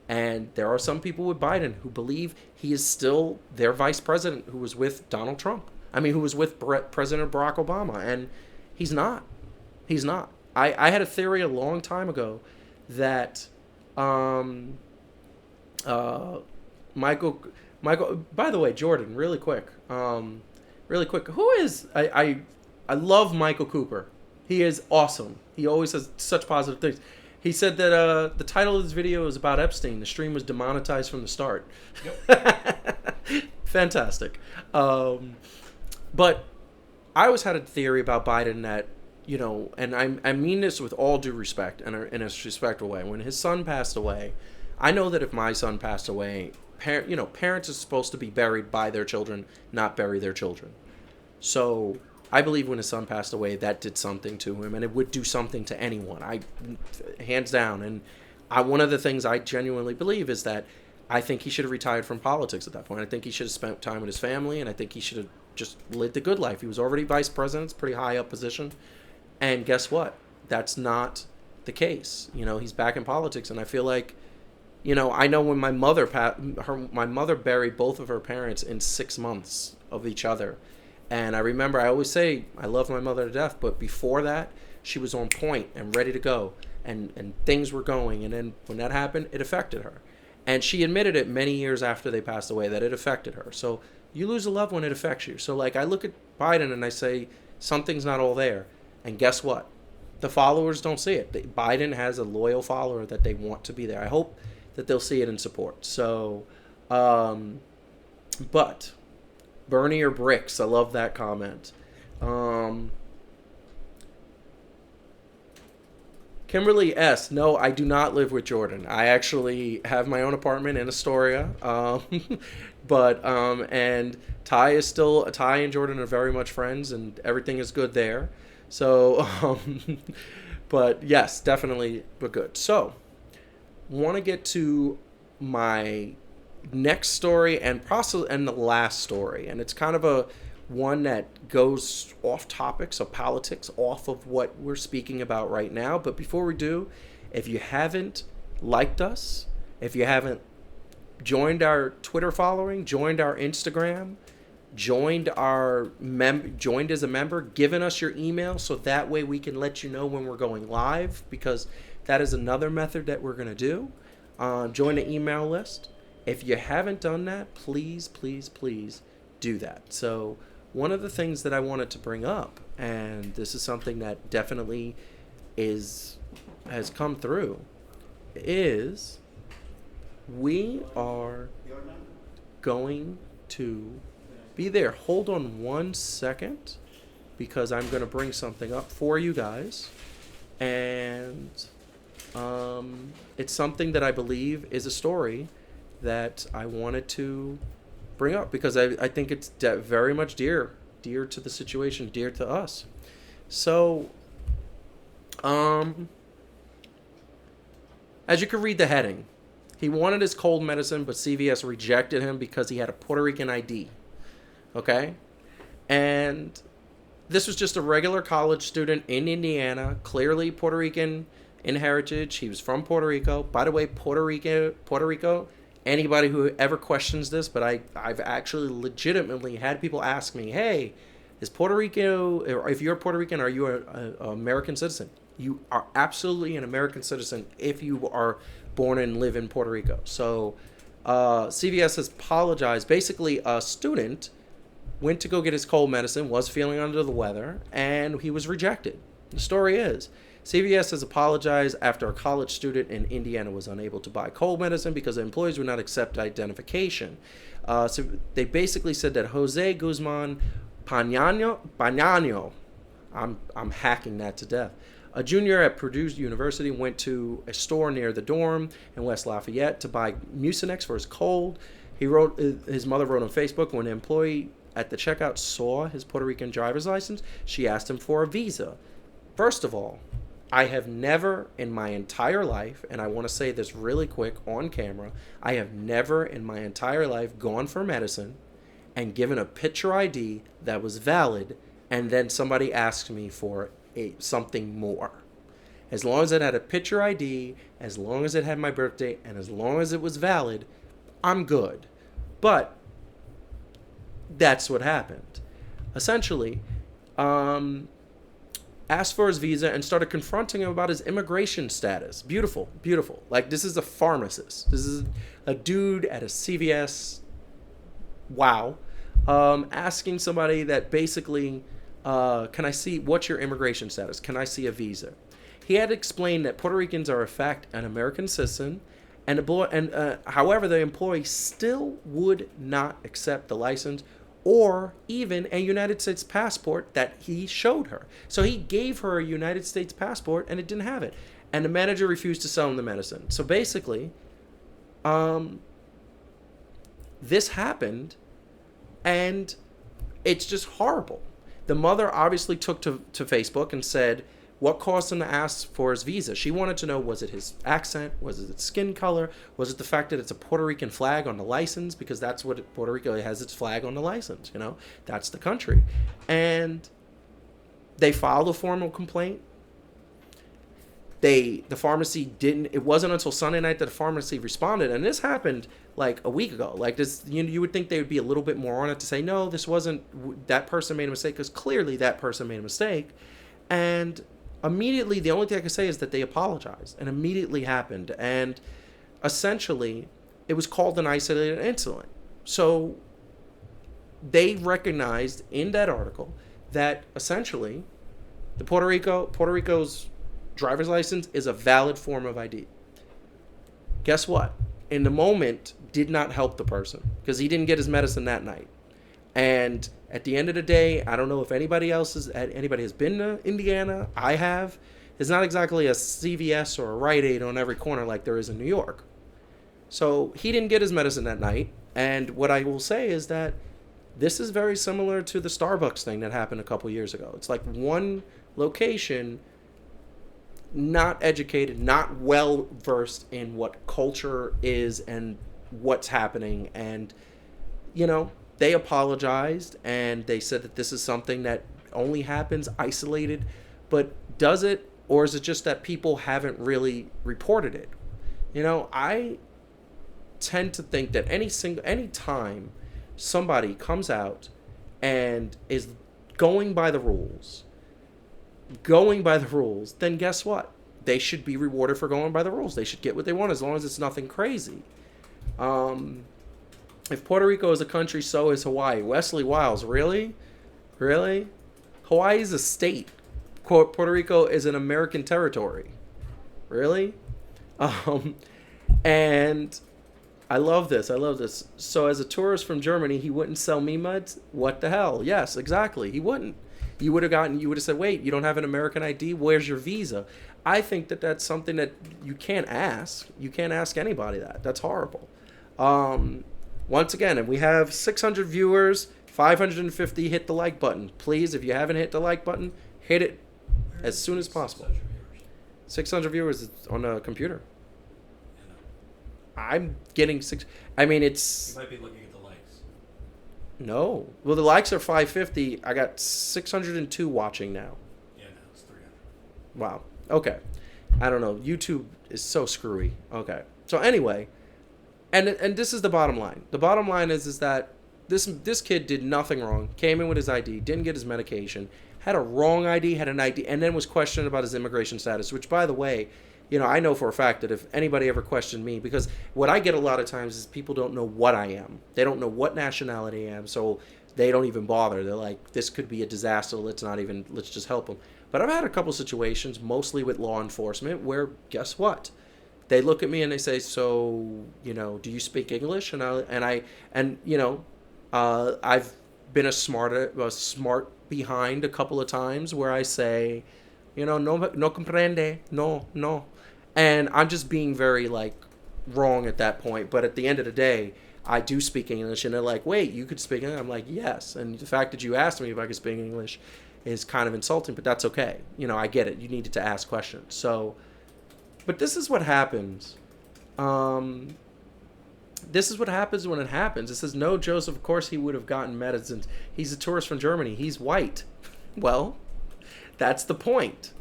And there are some people with Biden who believe he is still their vice president who was with Donald Trump. I mean, who was with President Barack Obama. And he's not. He's not. I had a theory a long time ago that Michael, by the way, Jordan, really quick, who is, I love Michael Cooper. He is awesome. He always says such positive things. He said that the title of this video is about Epstein. The stream was demonetized from the start. Yep. Fantastic. But I always had a theory about Biden that, you know, and I mean this with all due respect and in a respectful way. When his son passed away, I know that if my son passed away, parents are supposed to be buried by their children, not bury their children. So I believe when his son passed away, that did something to him, and it would do something to anyone. Hands down. And one of the things I genuinely believe is that I think he should have retired from politics at that point. I think he should have spent time with his family, and I think he should have just lived a good life. He was already vice president, it's a pretty high up position. And guess what? That's not the case. You know, he's back in politics, and I feel like, you know, I know when my mother buried both of her parents in 6 months of each other. And I remember, I always say, I love my mother to death, but before that, she was on point and ready to go, and things were going. And then when that happened, it affected her. And she admitted it many years after they passed away, that it affected her. So you lose a loved one, it affects you. So like, I look at Biden and I say, something's not all there. And guess what? The followers don't see it. Biden has a loyal follower that they want to be there. I hope that they'll see it and support. So, but Bernie or bricks, I love that comment. Kimberly S. No, I do not live with Jordan. I actually have my own apartment in Astoria. And Ty and Jordan are very much friends, and everything is good there. So, but yes, definitely, but good. So, want to get to my next story and the last story, and it's kind of one that goes off topics of politics, off of what we're speaking about right now. But before we do, if you haven't liked us, if you haven't joined our Twitter following, joined our Instagram, joined as a member, given us your email, so that way we can let you know when we're going live, because that is another method that we're going to do. Join the email list. If you haven't done that, please, please, please do that. So one of the things that I wanted to bring up, and this is something that definitely has come through, is we are going to be there. Hold on one second. because I'm going to bring something up for you guys. And it's something that I believe is a story that I wanted to bring up because I think it's very much dear to the situation, dear to us. So, as you can read the heading, he wanted his cold medicine, but CVS rejected him because he had a Puerto Rican ID. Okay? And this was just a regular college student in Indiana, clearly Puerto Rican in heritage. He was from Puerto Rico. By the way, Puerto Rico, anybody who ever questions this, but I've actually legitimately had people ask me, hey, is Puerto Rico, or if you're Puerto Rican, are you an American citizen? You are absolutely an American citizen if you are born and live in Puerto Rico. So CVS has apologized. Basically, a student went to go get his cold medicine, was feeling under the weather, and he was rejected. The story is, CVS has apologized after a college student in Indiana was unable to buy cold medicine because the employees would not accept identification. So they basically said that Jose Guzman Pañano, I'm hacking that to death, a junior at Purdue University, went to a store near the dorm in West Lafayette to buy Mucinex for his cold. His mother wrote on Facebook, when an employee at the checkout saw his Puerto Rican driver's license, she asked him for a visa. First of all, I have never in my entire life, and I want to say this really quick on camera, I have never in my entire life gone for medicine and given a picture ID that was valid, and then somebody asked me for something more. As long as it had a picture ID, as long as it had my birthday, and as long as it was valid, I'm good. But that's what happened. Essentially, asked for his visa and started confronting him about his immigration status. Beautiful, beautiful. Like, this is a pharmacist. This is a dude at a CVS. Wow. Asking somebody that basically, can I see, what's your immigration status? Can I see a visa? He had explained that Puerto Ricans are in fact an American citizen, and however, the employee still would not accept the license or even a United States passport that he showed her. So he gave her a United States passport and it didn't have it. And the manager refused to sell him the medicine. So basically, this happened, and it's just horrible. The mother obviously took to Facebook and said, what caused him to ask for his visa? She wanted to know, was it his accent? Was it his skin color? Was it the fact that it's a Puerto Rican flag on the license? Because that's what Puerto Rico has, its flag on the license, you know? That's the country. And they filed a formal complaint. The pharmacy didn't, it wasn't until Sunday night that the pharmacy responded, and this happened like a week ago. Like this, you would think they would be a little bit more on it to say, no, this wasn't, that person made a mistake, because clearly that person made a mistake. And immediately, the only thing I can say is that they apologized, and immediately happened. And essentially, it was called an isolated incident. So they recognized in that article that essentially the Puerto Rico's driver's license is a valid form of ID. Guess what? In the moment, did not help the person because he didn't get his medicine that night. And at the end of the day, I don't know if anybody has been to Indiana. I have. It's not exactly a CVS or a Rite Aid on every corner like there is in New York. So he didn't get his medicine that night. And what I will say is that this is very similar to the Starbucks thing that happened a couple years ago. It's like one location, not educated, not well versed in what culture is and what's happening. And, you know, they apologized and they said that this is something that only happens isolated. But does it, or is it just that people haven't really reported it? You know, I tend to think that any time somebody comes out and is going by the rules, then guess what? They should be rewarded for going by the rules. They should get what they want as long as it's nothing crazy. If Puerto Rico is a country, so is Hawaii. Wesley Wiles, really? Really? Hawaii is a state. Puerto Rico is an American territory. Really? And I love this. I love this. So as a tourist from Germany, he wouldn't sell me muds? What the hell? Yes, exactly. He wouldn't. You would have said, wait, you don't have an American ID? Where's your visa? I think that that's something that you can't ask. You can't ask anybody that. That's horrible. Once again, and we have 600 viewers, 550 hit the like button. Please, if you haven't hit the like button, hit it as soon as possible. 600 viewers on a computer. I'm getting six. I mean, it's. You might be looking at the likes. No. Well, the likes are 550. I got 602 watching now. Yeah, no, it's 300. Wow. Okay. I don't know. YouTube is so screwy. Okay. So anyway, and this is the bottom line. The bottom line is that this kid did nothing wrong. Came in with his ID, didn't get his medication, had a wrong ID, had an ID, and then was questioned about his immigration status. Which, by the way, I know for a fact that if anybody ever questioned me, because what I get a lot of times is people don't know what I am. They don't know what nationality I am, so they don't even bother. They're like, this could be a disaster. Let's just help them. But I've had a couple situations, mostly with law enforcement, where guess what? They look at me and they say, so, do you speak English? I've been a smart behind a couple of times where I say, no comprende, no. And I'm just being very, wrong at that point. But at the end of the day, I do speak English. And they're like, wait, you could speak English? I'm like, yes. And the fact that you asked me if I could speak English is kind of insulting, but that's okay. I get it. You needed to ask questions. So, but this is what happens. This is what happens when it happens. It says, no, Joseph, of course he would have gotten medicines. He's a tourist from Germany. He's white. Well, that's the point,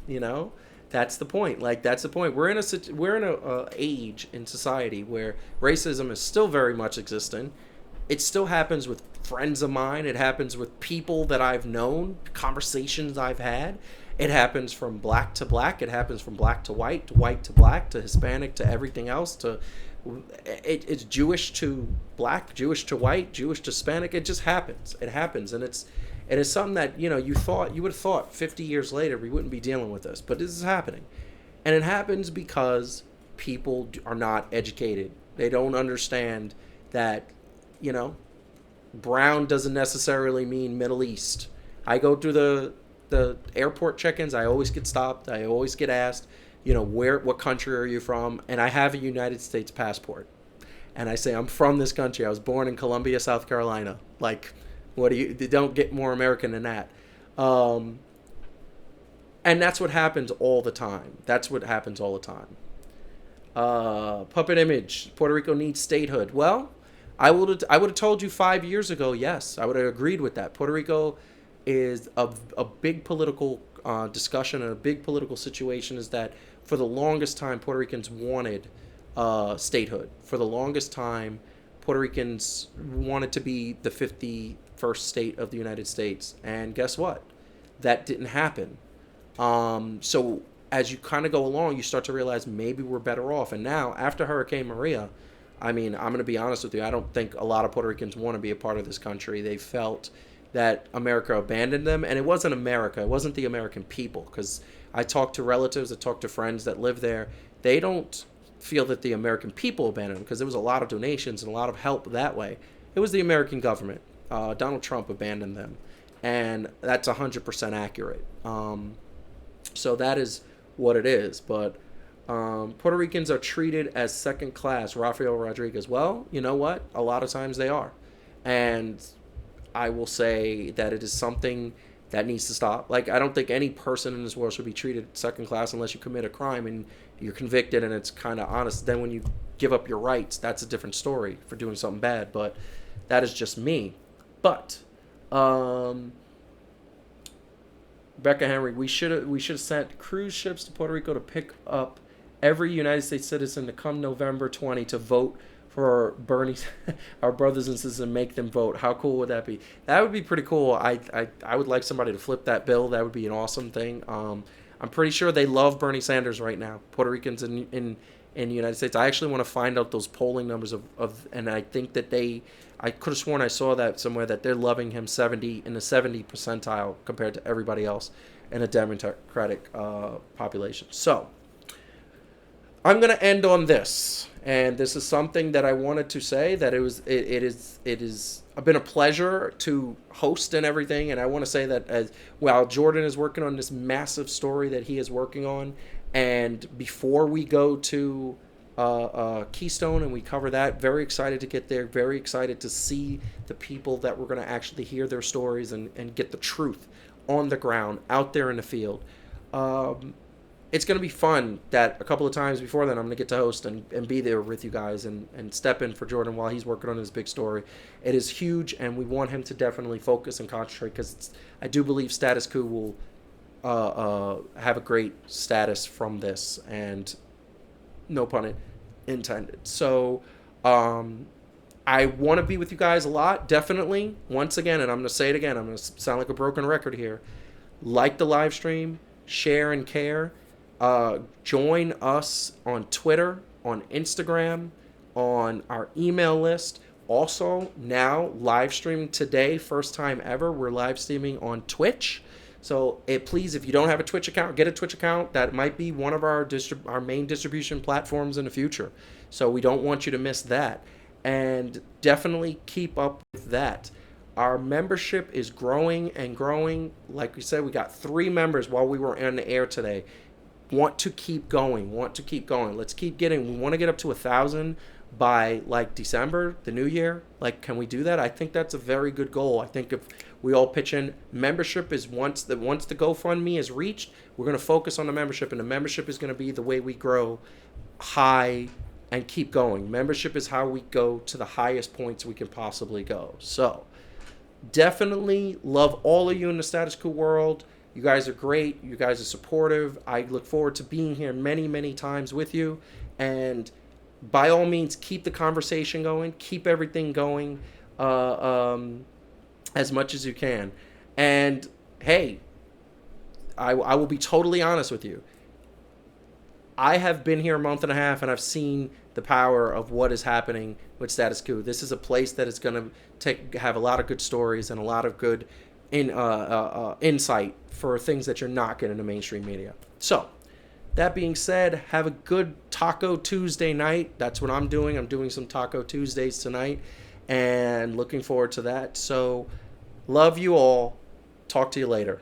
That's the point. That's the point. We're in a age in society where racism is still very much existing. It still happens with friends of mine. It happens with people that I've known, conversations I've had. It happens from black to black. It happens from black to white to black, to Hispanic, to everything else. It's Jewish to black, Jewish to white, Jewish to Hispanic. It just happens. It happens, and it's something that you would have thought 50 years later we wouldn't be dealing with this, but this is happening, and it happens because people are not educated. They don't understand that brown doesn't necessarily mean Middle East. I go through the airport check-ins. I always get stopped. I always get asked, what country are you from? And I have a United States passport. And I say, I'm from this country. I was born in Columbia, South Carolina. They don't get more American than that. And that's what happens all the time. Puppet Image, Puerto Rico needs statehood. Well, I would have told you 5 years ago, yes. I would have agreed with that. Puerto Rico is a big political discussion and a big political situation, is that for the longest time, Puerto Ricans wanted statehood. For the longest time, Puerto Ricans wanted to be the 51st state of the United States. And guess what? That didn't happen. So as you kind of go along, you start to realize maybe we're better off. And now, after Hurricane Maria, I'm going to be honest with you, I don't think a lot of Puerto Ricans want to be a part of this country. They felt that America abandoned them, and it wasn't America. It wasn't the American people, because I talked to relatives, I talked to friends that live there. They don't feel that the American people abandoned them, because there was a lot of donations and a lot of help that way. It was the American government. Donald Trump abandoned them, and that's 100% accurate. So that is what it is. But Puerto Ricans are treated as second class. Rafael Rodriguez. Well, you know what? A lot of times they are. And I will say that it is something that needs to stop. I don't think any person in this world should be treated second class unless you commit a crime and you're convicted and it's kind of honest. Then when you give up your rights, that's a different story for doing something bad. But that is just me. But Becca Henry, we should have sent cruise ships to Puerto Rico to pick up every United States citizen to come November 20 to vote for Bernie, our brothers and sisters, and make them vote. How cool would that be? That would be pretty cool. I would like somebody to flip that bill. That would be an awesome thing. I'm pretty sure they love Bernie Sanders right now, Puerto Ricans in the United States. I actually want to find out those polling numbers of and I think that I could have sworn I saw that somewhere, that they're loving him in the 70 percentile compared to everybody else in a Democratic population. So, I'm going to end on this. And this is something that I wanted to say, that it is been a pleasure to host and everything. And I want to say that while Jordan is working on this massive story that he is working on, and before we go to Keystone and we cover that, very excited to get there, very excited to see the people that we're going to actually hear their stories and get the truth on the ground, out there in the field. It's going to be fun that a couple of times before then I'm going to get to host and be there with you guys and step in for Jordan while he's working on his big story. It is huge, and we want him to definitely focus and concentrate, because I do believe Status Quo will have a great status from this, and no pun intended. So I want to be with you guys a lot, definitely. Once again, and I'm going to say it again, I'm going to sound like a broken record here. Like the live stream, share and care. Join us on Twitter, on Instagram, on our email list. Also, now live streaming today, first time ever, we're live streaming on Twitch. So please, if you don't have a Twitch account, get a Twitch account. That might be one of our main distribution platforms in the future. So we don't want you to miss that. And definitely keep up with that. Our membership is growing and growing. Like we said, we got 3 members while we were on the air today. Want to keep going. Let's keep getting. We want to get up to 1,000 by like December, the new year. Like, can we do that? I think that's a very good goal. I think if we all pitch in, membership is once the GoFundMe is reached, we're going to focus on the membership, and the membership is going to be the way we grow high and keep going. Membership is how we go to the highest points we can possibly go. So definitely love all of you in the Status Quo world. You guys are great. You guys are supportive. I look forward to being here many, many times with you. And by all means, keep the conversation going. Keep everything going as much as you can. And, hey, I will be totally honest with you. I have been here a month and a half, and I've seen the power of what is happening with Status Quo. This is a place that is going to have a lot of good stories and a lot of good insight for things that you're not getting in the mainstream media. So, that being said, have a good Taco Tuesday night. That's what I'm doing. I'm doing some Taco Tuesdays tonight, and looking forward to that. So, love you all. Talk to you later.